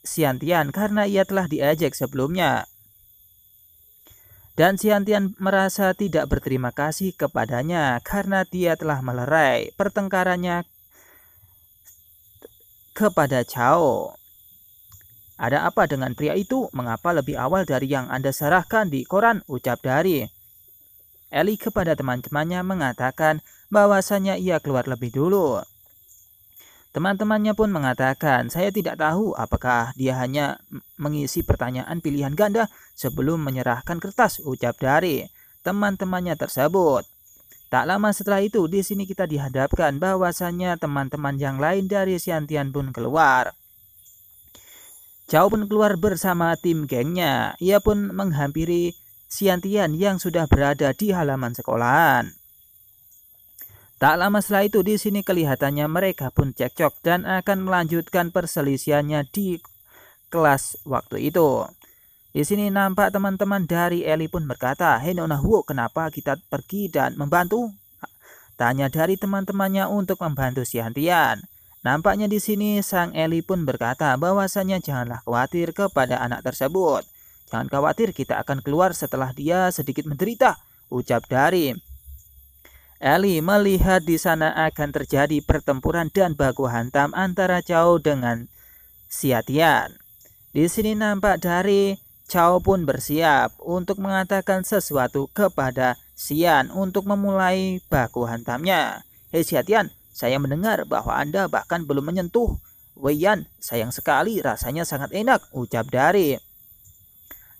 A: Xiantian karena ia telah diejek sebelumnya. Dan Xiantian merasa tidak berterima kasih kepadanya karena dia telah melerai pertengkarannya kepada Chao. Ada apa dengan pria itu? Mengapa lebih awal dari yang Anda serahkan di koran? Ucap dari. Eli kepada teman-temannya mengatakan bahwasanya ia keluar lebih dulu. Teman-temannya pun mengatakan, saya tidak tahu apakah dia hanya mengisi pertanyaan pilihan ganda sebelum menyerahkan kertas, ucap dari teman-temannya tersebut. Tak lama setelah itu, di sini kita dihadapkan bahwasanya teman-teman yang lain dari Xiantian pun keluar. Chao pun keluar bersama tim gengnya. Ia pun menghampiri Xiantian yang sudah berada di halaman sekolahan. Tak lama setelah itu di sini kelihatannya mereka pun cekcok dan akan melanjutkan perselisihannya di kelas waktu itu. Di sini nampak teman-teman dari Eli pun berkata, "Hei Nona Huo, kenapa kita pergi dan membantu?" Tanya dari teman-temannya untuk membantu Xiantian. Nampaknya di sini sang Eli pun berkata bahwasanya janganlah khawatir kepada anak tersebut. Jangan khawatir, kita akan keluar setelah dia sedikit menderita, ucap dari. Eli melihat di sana akan terjadi pertempuran dan baku hantam antara Chao dengan Xiantian. Di sini nampak dari Chao pun bersiap untuk mengatakan sesuatu kepada Xian untuk memulai baku hantamnya. Hei Xiantian, saya mendengar bahwa Anda bahkan belum menyentuh Wei Yan. Sayang sekali, rasanya sangat enak, ucap dari.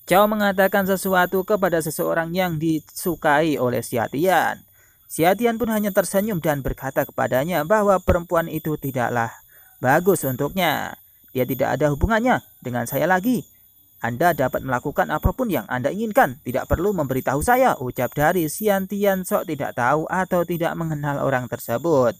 A: Chao mengatakan sesuatu kepada seseorang yang disukai oleh Xiantian. Xiantian pun hanya tersenyum dan berkata kepadanya bahwa perempuan itu tidaklah bagus untuknya. Dia tidak ada hubungannya dengan saya lagi. Anda dapat melakukan apapun yang Anda inginkan. Tidak perlu memberitahu saya, ucap dari. Xiantian sok tidak tahu atau tidak mengenal orang tersebut.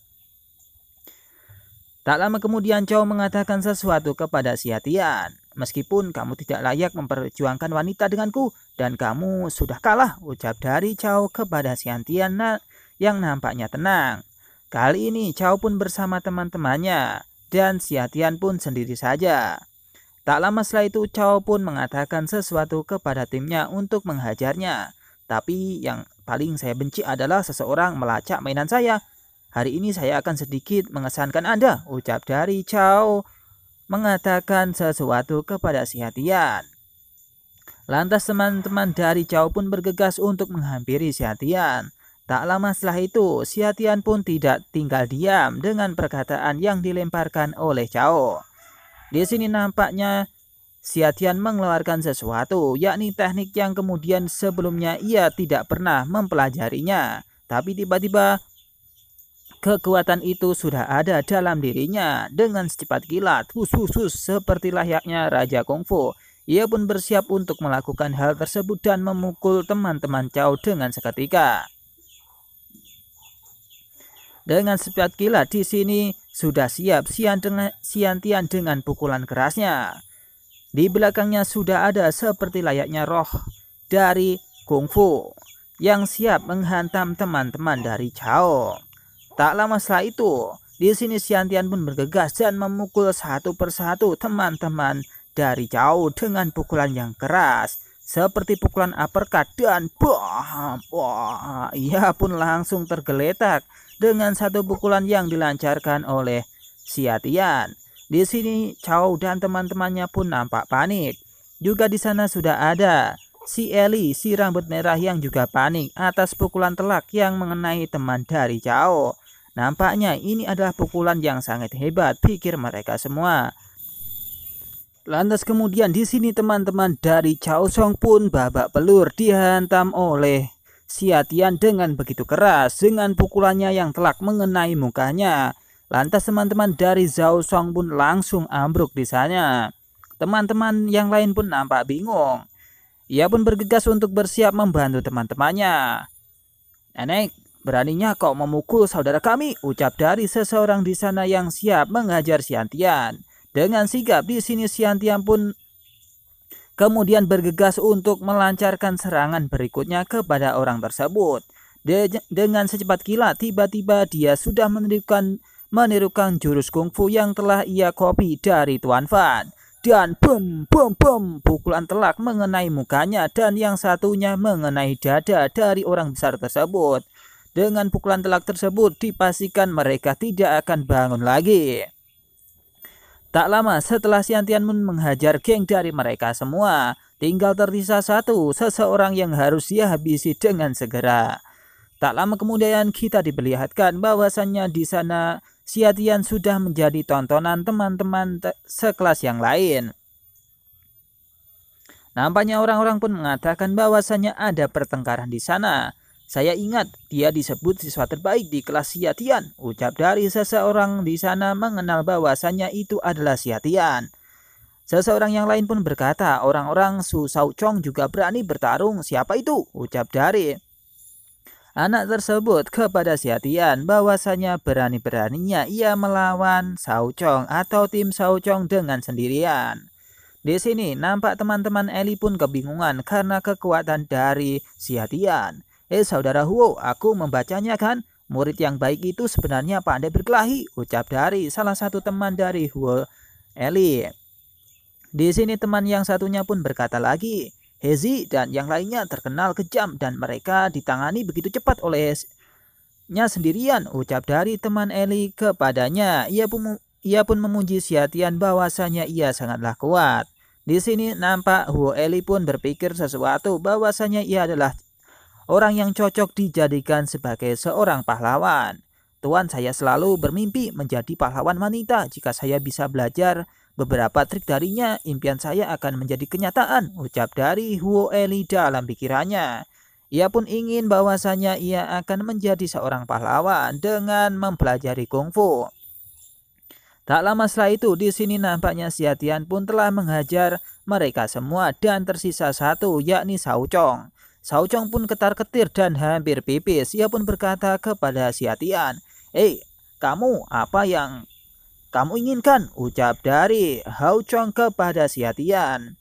A: Tak lama kemudian Chao mengatakan sesuatu kepada Xiantian. Meskipun kamu tidak layak memperjuangkan wanita denganku dan kamu sudah kalah, ucap dari Chao kepada Xiantian yang nampaknya tenang. Kali ini Chao pun bersama teman-temannya dan Xiantian pun sendiri saja. Tak lama setelah itu Chao pun mengatakan sesuatu kepada timnya untuk menghajarnya. Tapi yang paling saya benci adalah seseorang melacak mainan saya. Hari ini saya akan sedikit mengesankan Anda, ucap dari. Chao mengatakan sesuatu kepada Xiantian. Lantas teman-teman dari Chao pun bergegas untuk menghampiri Xiantian. Tak lama setelah itu, Xiantian pun tidak tinggal diam dengan perkataan yang dilemparkan oleh Chao. Di sini nampaknya Xiantian mengeluarkan sesuatu, yakni teknik yang kemudian sebelumnya ia tidak pernah mempelajarinya. Tapi tiba-tiba kekuatan itu sudah ada dalam dirinya. Dengan secepat kilat, seperti layaknya Raja Kungfu. Ia pun bersiap untuk melakukan hal tersebut dan memukul teman-teman Chao dengan seketika. Dengan secepat kilat di sini sudah siap Xiantian dengan pukulan kerasnya. Di belakangnya sudah ada seperti layaknya roh dari Kungfu yang siap menghantam teman-teman dari Chao. Tak lama setelah itu, di sini Xiantian pun bergegas dan memukul satu persatu teman-teman dari Chao dengan pukulan yang keras, seperti pukulan uppercut dan ia pun langsung tergeletak dengan satu pukulan yang dilancarkan oleh Xiantian. Di sini Chao dan teman-temannya pun nampak panik. Juga di sana sudah ada si Eli, si rambut merah yang juga panik atas pukulan telak yang mengenai teman dari Chao. Nampaknya ini adalah pukulan yang sangat hebat, pikir mereka semua. Lantas kemudian di sini teman-teman dari Cao Song pun babak belur dihantam oleh Xia Tian dengan begitu keras dengan pukulannya yang telak mengenai mukanya. Lantas teman-teman dari Zhao Song pun langsung ambruk di sana. Teman-teman yang lain pun nampak bingung. Ia pun bergegas untuk bersiap membantu teman-temannya. "Nenek, beraninya kau memukul saudara kami," ucap dari seseorang di sana yang siap menghajar Xia Tian. Dengan sigap di sini Xia Tian pun kemudian bergegas untuk melancarkan serangan berikutnya kepada orang tersebut. Dengan secepat kilat tiba-tiba dia sudah menirukan jurus kungfu yang telah ia copy dari Tuan Fan. Dan bum bum bum, pukulan telak mengenai mukanya dan yang satunya mengenai dada dari orang besar tersebut. Dengan pukulan telak tersebut dipastikan mereka tidak akan bangun lagi. Tak lama setelah Xia Tian menghajar geng dari mereka semua, tinggal tersisa satu, seseorang yang harus dia habisi dengan segera. Tak lama kemudian kita diperlihatkan bahwasannya di sana Xia Tian sudah menjadi tontonan teman-teman sekelas yang lain. Nampaknya orang-orang pun mengatakan bahwasannya ada pertengkaran di sana. "Saya ingat dia disebut siswa terbaik di kelas Xia Tian," ucap dari seseorang di sana mengenal bahwasannya itu adalah Xia Tian. Seseorang yang lain pun berkata, "Orang-orang Su Shaochong juga berani bertarung." "Siapa itu?" ucap dari anak tersebut kepada Xia Tian bahwasanya berani-beraninya ia melawan Shaochong atau tim Shaochong dengan sendirian. Di sini nampak teman-teman Eli pun kebingungan karena kekuatan dari Xia Tian. Saudara Huo, aku membacanya kan? Murid yang baik itu sebenarnya pandai berkelahi," ucap dari salah satu teman dari Huo Eli. Di sini teman yang satunya pun berkata lagi, "Hezi dan yang lainnya terkenal kejam dan mereka ditangani begitu cepat olehnya sendirian," ucap dari teman Eli kepadanya. Ia pun memuji Xia Tian bahwasanya ia sangatlah kuat. Di sini nampak Huo Eli pun berpikir sesuatu bahwasanya ia adalah orang yang cocok dijadikan sebagai seorang pahlawan. "Tuan, saya selalu bermimpi menjadi pahlawan wanita. Jika saya bisa belajar beberapa trik darinya, impian saya akan menjadi kenyataan," ucap dari Huo Eli dalam pikirannya. Ia pun ingin bahwasanya ia akan menjadi seorang pahlawan dengan mempelajari kungfu. Tak lama setelah itu di sini nampaknya Xia Tian pun telah menghajar mereka semua dan tersisa satu, yakni Shaochong. Shaochong pun ketar-ketir dan hampir pipis. Ia pun berkata kepada Xia Tian, "Kamu apa yang kamu inginkan?" ucap dari Shaochong kepada Xia Tian.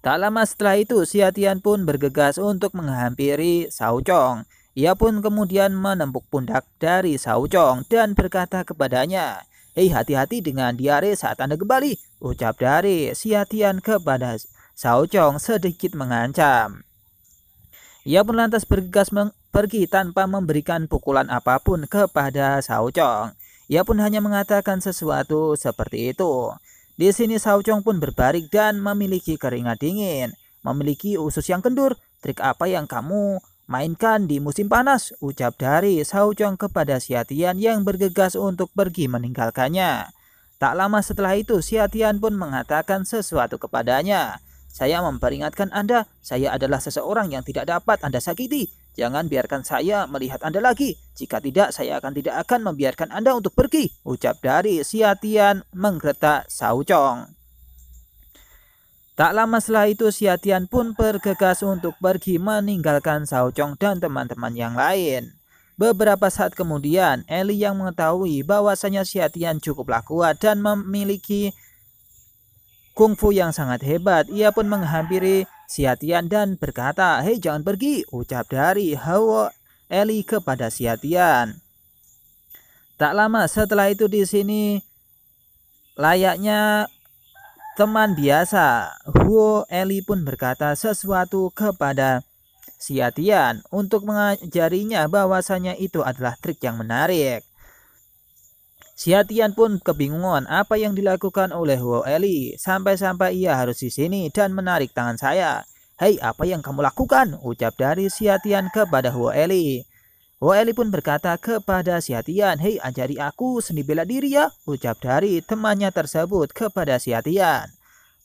A: Tak lama setelah itu Xia Tian pun bergegas untuk menghampiri Shaochong. Ia pun kemudian menempuk pundak dari Shaochong dan berkata kepadanya, "Hati-hati dengan diare saat Anda kembali," ucap dari Xia Tian kepada Shaochong sedikit mengancam. Ia pun lantas bergegas pergi tanpa memberikan pukulan apapun kepada Shaochong. Ia pun hanya mengatakan sesuatu seperti itu. Di sini Shaochong pun berbaring dan memiliki keringat dingin, memiliki usus yang kendur. "Trik apa yang kamu mainkan di musim panas?" ucap dari Shaochong kepada Xia Tian yang bergegas untuk pergi meninggalkannya. Tak lama setelah itu Xia Tian pun mengatakan sesuatu kepadanya. "Saya memperingatkan Anda, saya adalah seseorang yang tidak dapat Anda sakiti. Jangan biarkan saya melihat Anda lagi. Jika tidak, saya tidak akan membiarkan Anda untuk pergi," ucap dari Xia Tian menggeletak Shaochong. Tak lama setelah itu Xia Tian pun bergegas untuk pergi meninggalkan Shaochong dan teman-teman yang lain. Beberapa saat kemudian, Eli yang mengetahui bahwasanya Xia Tian cukuplah kuat dan memiliki kungfu yang sangat hebat, ia pun menghampiri Xia Tian dan berkata, jangan pergi," ucap dari Huo Eli kepada Xia Tian. Tak lama setelah itu di sini layaknya teman biasa, Huo Eli pun berkata sesuatu kepada Xia Tian untuk mengajarinya bahwasanya itu adalah trik yang menarik. Xia Tian pun kebingungan apa yang dilakukan oleh Huo Eli sampai-sampai ia harus di sini dan menarik tangan saya. "Apa yang kamu lakukan?" ucap dari Xia Tian kepada Huo Eli. Huo Eli pun berkata kepada Xia Tian, "Ajari aku seni bela diri ya," ucap dari temannya tersebut kepada Xia Tian.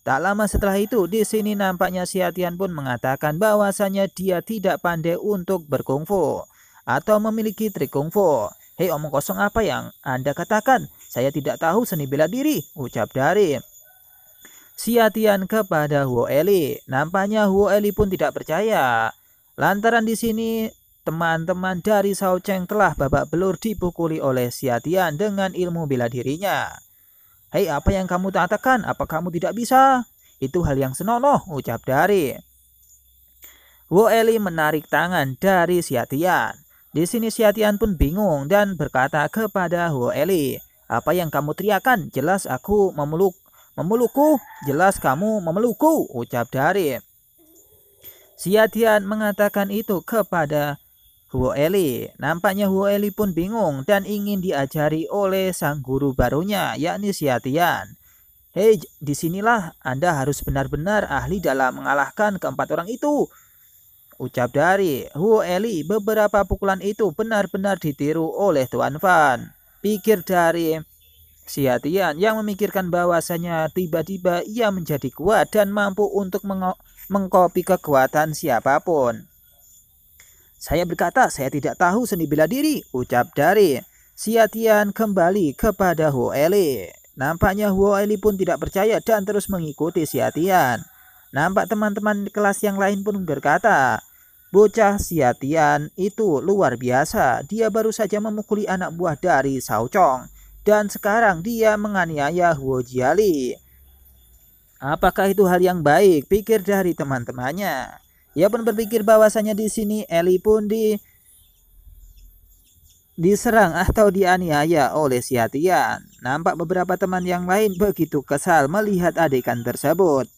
A: Tak lama setelah itu, di sini nampaknya Xiatian pun mengatakan bahwasanya dia tidak pandai untuk berkungfu atau memiliki trik kungfu. Hei, omong kosong apa yang Anda katakan? Saya tidak tahu seni bela diri, ucap dari Xiatian kepada Huo Eli. Nampaknya Huo Eli pun tidak percaya. Lantaran di sini teman-teman dari Shao Cheng telah babak belur dipukuli oleh Xiatian dengan ilmu bela dirinya. Hei, apa yang kamu katakan? Apa kamu tidak bisa? Itu hal yang senonoh, ucap dari Huo Eli menarik tangan dari Xiatian. Di sini Xiatian pun bingung dan berkata kepada Huo Eli, apa yang kamu teriakan? Jelas aku memelukku, jelas kamu memelukku, ucap dari Xiatian mengatakan itu kepada Huo Eli. Nampaknya Huo Eli pun bingung dan ingin diajari oleh sang guru barunya, yakni Xiatian. Hei, disinilah Anda harus benar-benar ahli dalam mengalahkan keempat orang itu, ucap dari Huo Eli. Beberapa pukulan itu benar-benar ditiru oleh Tuan Fan, pikir dari Xiatian yang memikirkan bahwasanya tiba-tiba ia menjadi kuat dan mampu untuk mengkopi kekuatan siapapun. Saya berkata, saya tidak tahu seni bela diri, ucap dari Xiatian kembali kepada Huo Eli. Nampaknya Huo Eli pun tidak percaya dan terus mengikuti Xiatian. Nampak teman-teman kelas yang lain pun berkata, bocah Xiatian itu luar biasa. Dia baru saja memukuli anak buah dari Shao Chong dan sekarang dia menganiaya Huo Jiali. Apakah itu hal yang baik? Pikir dari teman-temannya. Ia pun berpikir bahwasanya di sini Eli pun diserang atau dianiaya oleh Xiatian. Nampak beberapa teman yang lain begitu kesal melihat adegan tersebut.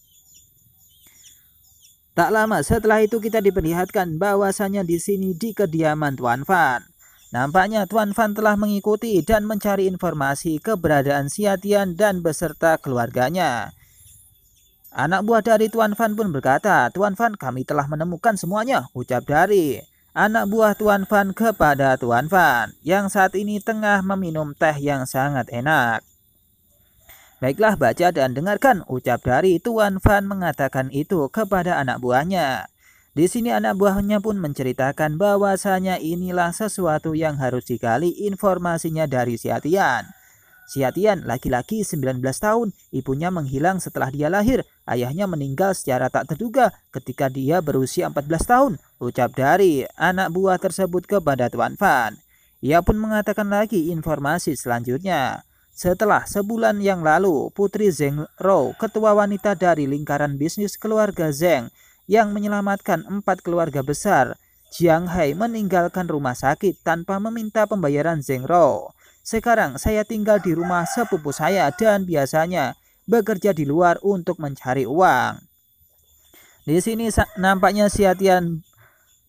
A: Tak lama setelah itu kita diperlihatkan bahwasanya di sini di kediaman Tuan Fan. Nampaknya Tuan Fan telah mengikuti dan mencari informasi keberadaan Xiatian dan beserta keluarganya. Anak buah dari Tuan Fan pun berkata, Tuan Fan, kami telah menemukan semuanya, ucap dari anak buah Tuan Fan kepada Tuan Fan yang saat ini tengah meminum teh yang sangat enak. Baiklah, baca dan dengarkan, ucap dari Tuan Fan mengatakan itu kepada anak buahnya. Di sini anak buahnya pun menceritakan bahwasanya inilah sesuatu yang harus digali informasinya dari Xiatian. Xiatian, laki-laki 19 tahun, ibunya menghilang setelah dia lahir. Ayahnya meninggal secara tak terduga ketika dia berusia 14 tahun, ucap dari anak buah tersebut kepada Tuan Fan. Ia pun mengatakan lagi informasi selanjutnya. Setelah sebulan yang lalu, Putri Zheng Rou, ketua wanita dari lingkaran bisnis keluarga Zheng yang menyelamatkan 4 keluarga besar Jiang Hai, meninggalkan rumah sakit tanpa meminta pembayaran Zheng Rou. Sekarang saya tinggal di rumah sepupu saya dan biasanya bekerja di luar untuk mencari uang. Di sini nampaknya Xiatian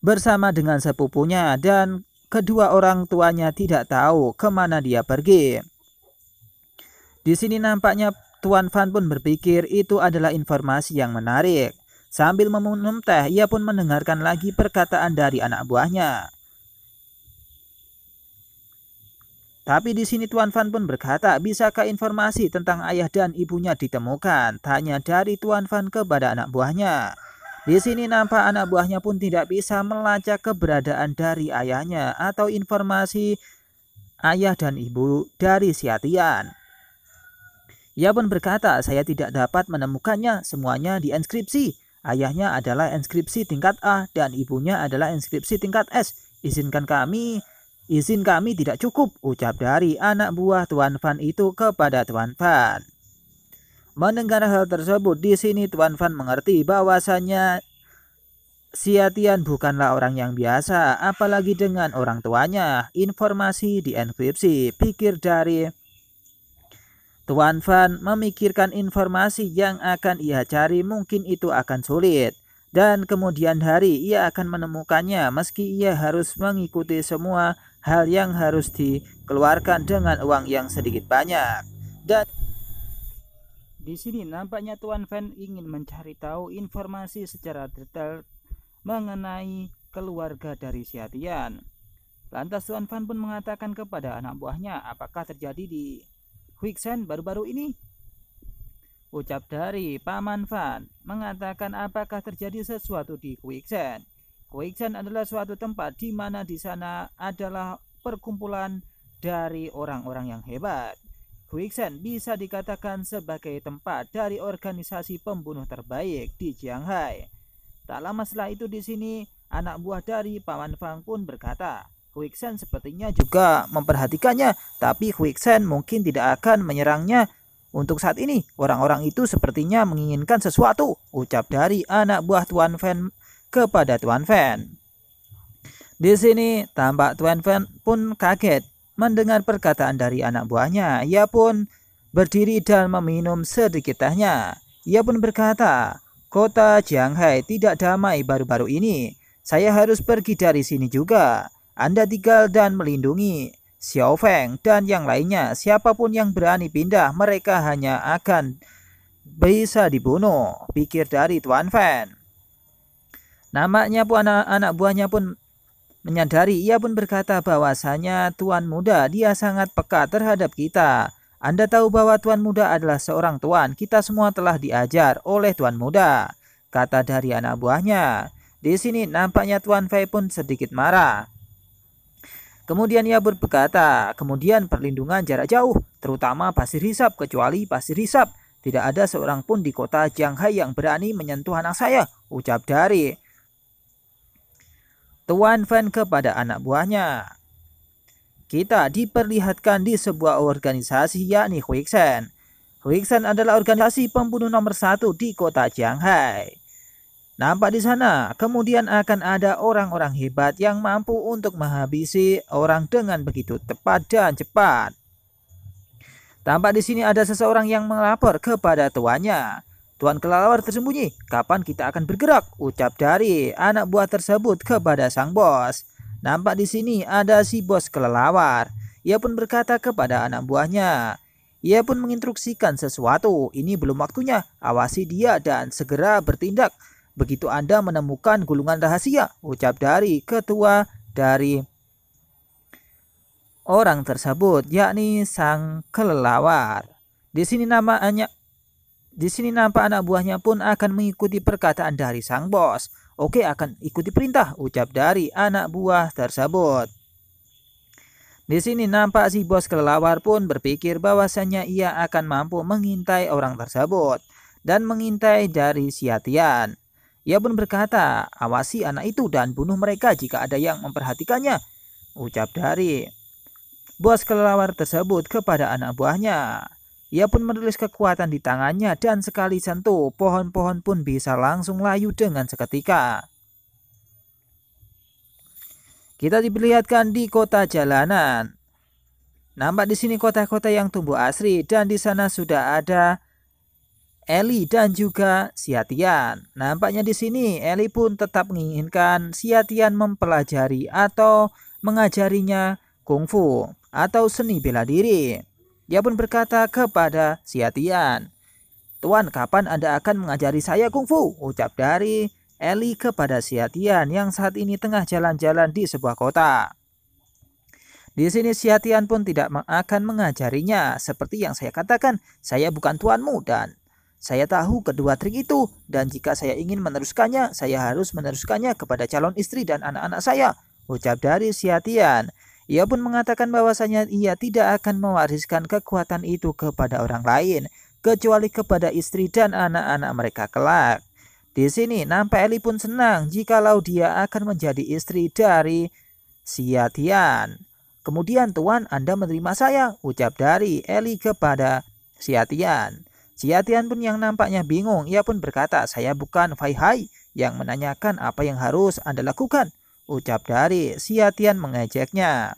A: bersama dengan sepupunya dan kedua orang tuanya tidak tahu kemana dia pergi. Di sini nampaknya Tuan Fan pun berpikir itu adalah informasi yang menarik. Sambil meminum teh, ia pun mendengarkan lagi perkataan dari anak buahnya. Tapi di sini Tuan Fan pun berkata, bisakah informasi tentang ayah dan ibunya ditemukan? Tanya dari Tuan Fan kepada anak buahnya. Di sini nampak anak buahnya pun tidak bisa melacak keberadaan dari ayahnya atau informasi ayah dan ibu dari Xiatian. Ia pun berkata, saya tidak dapat menemukannya, semuanya dienskripsi. Ayahnya adalah inskripsi tingkat A dan ibunya adalah inskripsi tingkat S. Izin kami tidak cukup, ucap dari anak buah Tuan Fan itu kepada Tuan Fan. Mendengar hal tersebut, di sini Tuan Fan mengerti bahwasanya Xiatian bukanlah orang yang biasa, apalagi dengan orang tuanya. Informasi dienkripsi, pikir dari Tuan Fan memikirkan informasi yang akan ia cari mungkin itu akan sulit. Dan kemudian hari ia akan menemukannya meski ia harus mengikuti semua hal yang harus dikeluarkan dengan uang yang sedikit banyak. Dan di sini nampaknya Tuan Fan ingin mencari tahu informasi secara detail mengenai keluarga dari Xiatian. Lantas Tuan Fan pun mengatakan kepada anak buahnya, apakah terjadi di Huixen baru-baru ini? Ucap dari Paman Fan mengatakan apakah terjadi sesuatu di Quicksand. Quicksand adalah suatu tempat di mana di sana adalah perkumpulan dari orang-orang yang hebat. Quicksand bisa dikatakan sebagai tempat dari organisasi pembunuh terbaik di Shanghai. Tak lama setelah itu di sini anak buah dari Paman Fang pun berkata, Quicksand sepertinya juga memperhatikannya, tapi Quicksand mungkin tidak akan menyerangnya untuk saat ini. Orang-orang itu sepertinya menginginkan sesuatu, ucap dari anak buah Tuan Fan kepada Tuan Fan. Di sini tampak Tuan Fan pun kaget mendengar perkataan dari anak buahnya. Ia pun berdiri dan meminum sedikit tehnya. Ia pun berkata, kota Shanghai tidak damai baru-baru ini. Saya harus pergi dari sini juga. Anda tinggal dan melindungi Xiao Feng dan yang lainnya. Siapapun yang berani pindah, mereka hanya akan bisa dibunuh, pikir dari Tuan Fan. Namanya pun anak buahnya pun menyadari. Ia pun berkata bahwasanya Tuan Muda dia sangat peka terhadap kita. Anda tahu bahwa Tuan Muda adalah seorang tuan. Kita semua telah diajar oleh Tuan Muda, kata dari anak buahnya. Di sini nampaknya Tuan Fei pun sedikit marah. Kemudian ia berkata, kemudian perlindungan jarak jauh, terutama pasir hisap, kecuali pasir hisap. Tidak ada seorang pun di kota Shanghai yang berani menyentuh anak saya, ucap dari Tuan Fan kepada anak buahnya. Kita diperlihatkan di sebuah organisasi yakni Quicksand. Quicksand adalah organisasi pembunuh nomor 1 di kota Shanghai. Nampak di sana, kemudian akan ada orang-orang hebat yang mampu untuk menghabisi orang dengan begitu tepat dan cepat. Tampak di sini ada seseorang yang melapor kepada tuannya. Tuan kelelawar tersembunyi, kapan kita akan bergerak? Ucap dari anak buah tersebut kepada sang bos. Nampak di sini ada si bos kelelawar. Ia pun berkata kepada anak buahnya. Ia pun menginstruksikan sesuatu. Ini belum waktunya. Awasi dia dan segera bertindak. Begitu Anda menemukan gulungan rahasia, ucap dari ketua dari orang tersebut, yakni sang kelelawar. Di sini nampak anak buahnya pun akan mengikuti perkataan dari sang bos. Oke, akan ikuti perintah, ucap dari anak buah tersebut. Di sini nampak si bos kelelawar pun berpikir bahwasanya ia akan mampu mengintai orang tersebut dan mengintai dari Xia Tian. Ia pun berkata, awasi anak itu dan bunuh mereka jika ada yang memperhatikannya, ucap dari bos kelelawar tersebut kepada anak buahnya. Ia pun menulis kekuatan di tangannya dan sekali sentuh, pohon-pohon pun bisa langsung layu dengan seketika. Kita diperlihatkan di kota jalanan. Nampak di sini kota-kota yang tumbuh asri dan di sana sudah ada Eli dan juga Xia Tian. Nampaknya di sini Eli pun tetap menginginkan Xia Tian mempelajari atau mengajarinya kungfu atau seni bela diri. Dia pun berkata kepada Xia Tian, Tuan, kapan Anda akan mengajari saya kungfu? Ucap dari Eli kepada Xia Tian yang saat ini tengah jalan-jalan di sebuah kota. Di sini Xia Tian pun tidak akan mengajarinya. Seperti yang saya katakan, saya bukan tuanmu dan saya tahu kedua trik itu, dan jika saya ingin meneruskannya, saya harus meneruskannya kepada calon istri dan anak-anak saya, ucap dari Xia Tian. Ia pun mengatakan bahwasanya ia tidak akan mewariskan kekuatan itu kepada orang lain, kecuali kepada istri dan anak-anak mereka kelak. Di sini nampak Eli pun senang jikalau dia akan menjadi istri dari Xia Tian. Kemudian, Tuan, Anda menerima saya, ucap dari Eli kepada Xia Tian. Xia Tian pun yang nampaknya bingung, ia pun berkata, saya bukan Fai Hai yang menanyakan apa yang harus Anda lakukan, ucap dari Xia Tian mengejeknya.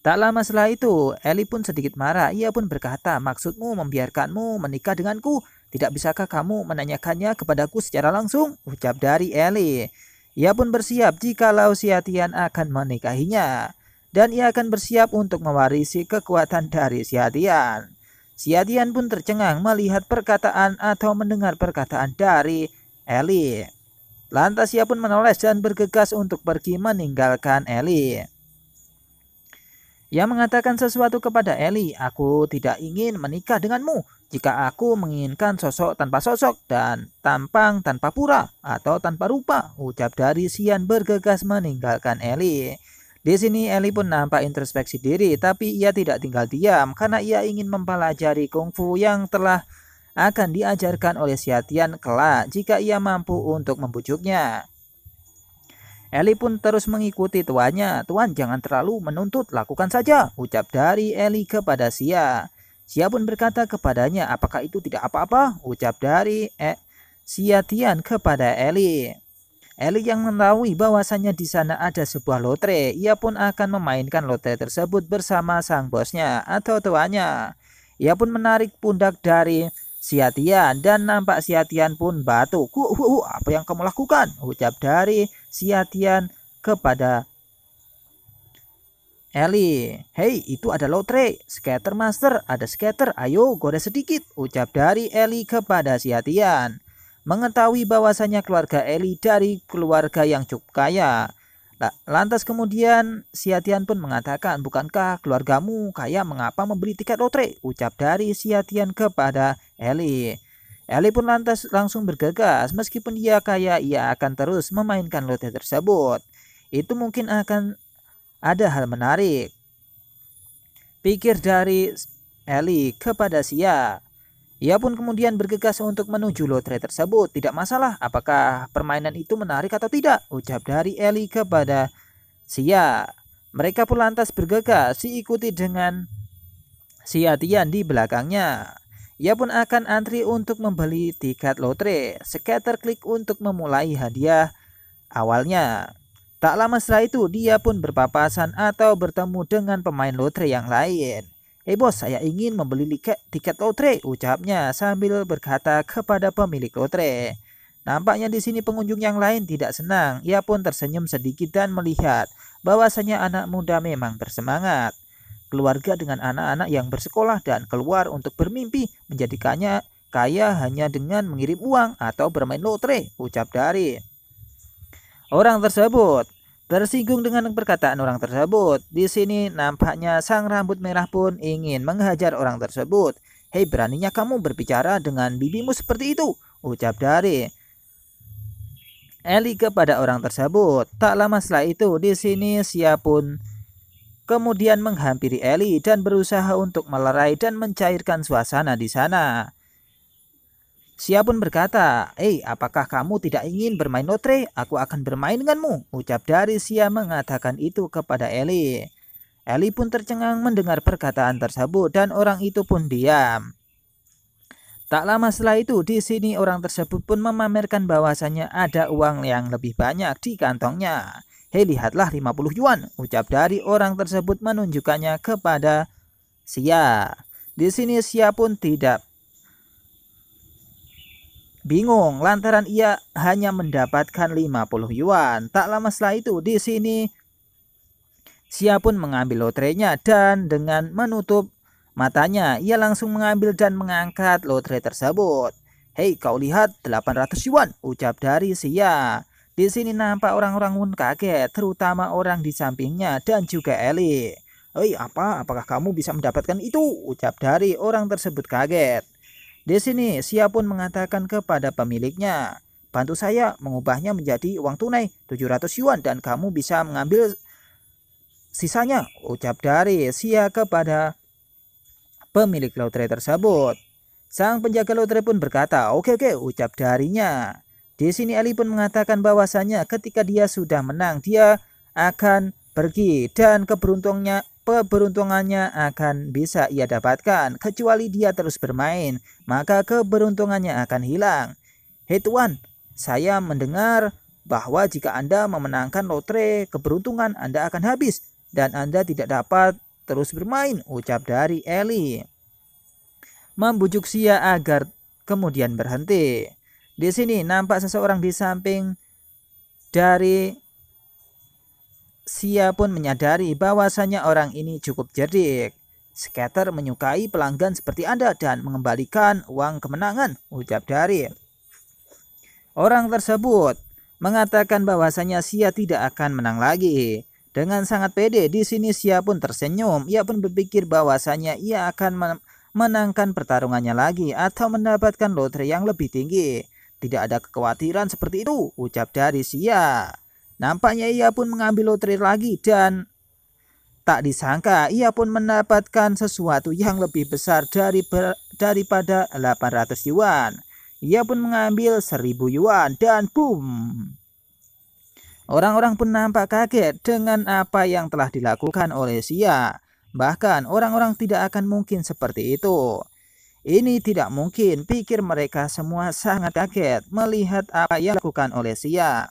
A: Tak lama setelah itu, Eli pun sedikit marah, ia pun berkata, maksudmu membiarkanmu menikah denganku, tidak bisakah kamu menanyakannya kepadaku secara langsung, ucap dari Eli. Ia pun bersiap jikalau Xia Tian akan menikahinya, dan ia akan bersiap untuk mewarisi kekuatan dari Xia Tian. Xia Tian pun tercengang melihat perkataan atau mendengar perkataan dari Eli. Lantas ia pun menoleh dan bergegas untuk pergi meninggalkan Eli. Ia mengatakan sesuatu kepada Eli, "Aku tidak ingin menikah denganmu jika aku menginginkan sosok tanpa sosok dan tampang tanpa pura atau tanpa rupa," ucap dari Xian bergegas meninggalkan Eli. Di sini Eli pun nampak introspeksi diri, tapi ia tidak tinggal diam karena ia ingin mempelajari kungfu yang telah akan diajarkan oleh Xiatian kelak jika ia mampu untuk membujuknya. Eli pun terus mengikuti tuannya. "Tuan, jangan terlalu menuntut, lakukan saja," ucap dari Eli kepada Xia. Xia pun berkata kepadanya, "Apakah itu tidak apa-apa?" ucap dari Xia Tian kepada Eli. Eli yang mengetahui bahwasannya di sana ada sebuah lotre, ia pun akan memainkan lotre tersebut bersama sang bosnya atau tuannya. Ia pun menarik pundak dari Xiatian dan nampak Xiatian pun batuk. Apa yang kamu lakukan?" ucap dari Xiatian kepada Eli. "Hei, itu ada lotre, skater master, ada skater, ayo gores sedikit," ucap dari Eli kepada Xiatian. Mengetahui bahwasanya keluarga Eli dari keluarga yang cukup kaya. Lantas kemudian Xiatian pun mengatakan, "Bukankah keluargamu kaya, mengapa membeli tiket lotre?" ucap dari Xiatian kepada Eli. Eli pun lantas langsung bergegas, meskipun ia kaya, ia akan terus memainkan lotre tersebut. Itu mungkin akan ada hal menarik, pikir dari Eli kepada Xia. Ia pun kemudian bergegas untuk menuju lotre tersebut. "Tidak masalah, apakah permainan itu menarik atau tidak?" ucap dari Eli kepada Xia. Mereka pun lantas bergegas diikuti dengan Xiatian di belakangnya. Ia pun akan antri untuk membeli tiket lotre. Skater klik untuk memulai hadiah awalnya. Tak lama setelah itu dia pun berpapasan atau bertemu dengan pemain lotre yang lain. "Hei bos, saya ingin membeli tiket lotre," ucapnya sambil berkata kepada pemilik lotre. Nampaknya di sini pengunjung yang lain tidak senang. Ia pun tersenyum sedikit dan melihat bahwasanya anak muda memang bersemangat. Keluarga dengan anak-anak yang bersekolah dan keluar untuk bermimpi menjadikannya kaya hanya dengan mengirim uang atau bermain lotre, ucap dari orang tersebut. Tersinggung dengan perkataan orang tersebut. Di sini nampaknya sang rambut merah pun ingin menghajar orang tersebut. "Hei, beraninya kamu berbicara dengan bibimu seperti itu," ucap dari Eli kepada orang tersebut. Tak lama setelah itu di sini Xia pun kemudian menghampiri Eli dan berusaha untuk melerai dan mencairkan suasana di sana. Xia pun berkata, apakah kamu tidak ingin bermain lotre? Aku akan bermain denganmu," ucap dari Xia mengatakan itu kepada Eli. Eli pun tercengang mendengar perkataan tersebut dan orang itu pun diam. Tak lama setelah itu di sini orang tersebut pun memamerkan bahwasanya ada uang yang lebih banyak di kantongnya. "Hei, lihatlah 50 yuan," ucap dari orang tersebut menunjukkannya kepada Xia. Di sini Xia pun tidak bingung lantaran ia hanya mendapatkan 50 yuan. Tak lama setelah itu di sini Xia pun mengambil lotrenya dan dengan menutup matanya ia langsung mengambil dan mengangkat lotre tersebut. "Hei, kau lihat 800 yuan," ucap dari Xia. Di sini nampak orang-orang pun kaget, terutama orang di sampingnya dan juga Eli. "Hei, apakah kamu bisa mendapatkan itu?" ucap dari orang tersebut kaget. Di sini Xia pun mengatakan kepada pemiliknya, "Bantu saya mengubahnya menjadi uang tunai 700 yuan dan kamu bisa mengambil sisanya," ucap dari Xia kepada pemilik lotre tersebut. Sang penjaga lotre pun berkata, "Oke, ucap darinya. Di sini Ali pun mengatakan bahwasanya ketika dia sudah menang, dia akan pergi dan keberuntungannya akan bisa ia dapatkan. Kecuali dia terus bermain, maka keberuntungannya akan hilang. "Hei tuan, saya mendengar bahwa jika Anda memenangkan lotre, keberuntungan Anda akan habis dan Anda tidak dapat terus bermain," ucap dari Eli. Membujuk Xia agar kemudian berhenti. Di sini nampak seseorang di samping dari Xia pun menyadari bahwasanya orang ini cukup cerdik. "Skater menyukai pelanggan seperti Anda dan mengembalikan uang kemenangan," ucap dari orang tersebut. Mengatakan bahwasanya Xia tidak akan menang lagi. Dengan sangat pede, di sini Xia pun tersenyum. Ia pun berpikir bahwasanya ia akan menangkan pertarungannya lagi atau mendapatkan lotre yang lebih tinggi. Tidak ada kekhawatiran seperti itu, ucap dari Xia. Nampaknya ia pun mengambil lotre lagi dan tak disangka ia pun mendapatkan sesuatu yang lebih besar daripada 800 yuan. Ia pun mengambil 1000 yuan dan boom. Orang-orang pun nampak kaget dengan apa yang telah dilakukan oleh Xia. Bahkan orang-orang tidak akan mungkin seperti itu. Ini tidak mungkin, pikir mereka semua sangat kaget melihat apa yang dilakukan oleh Xia.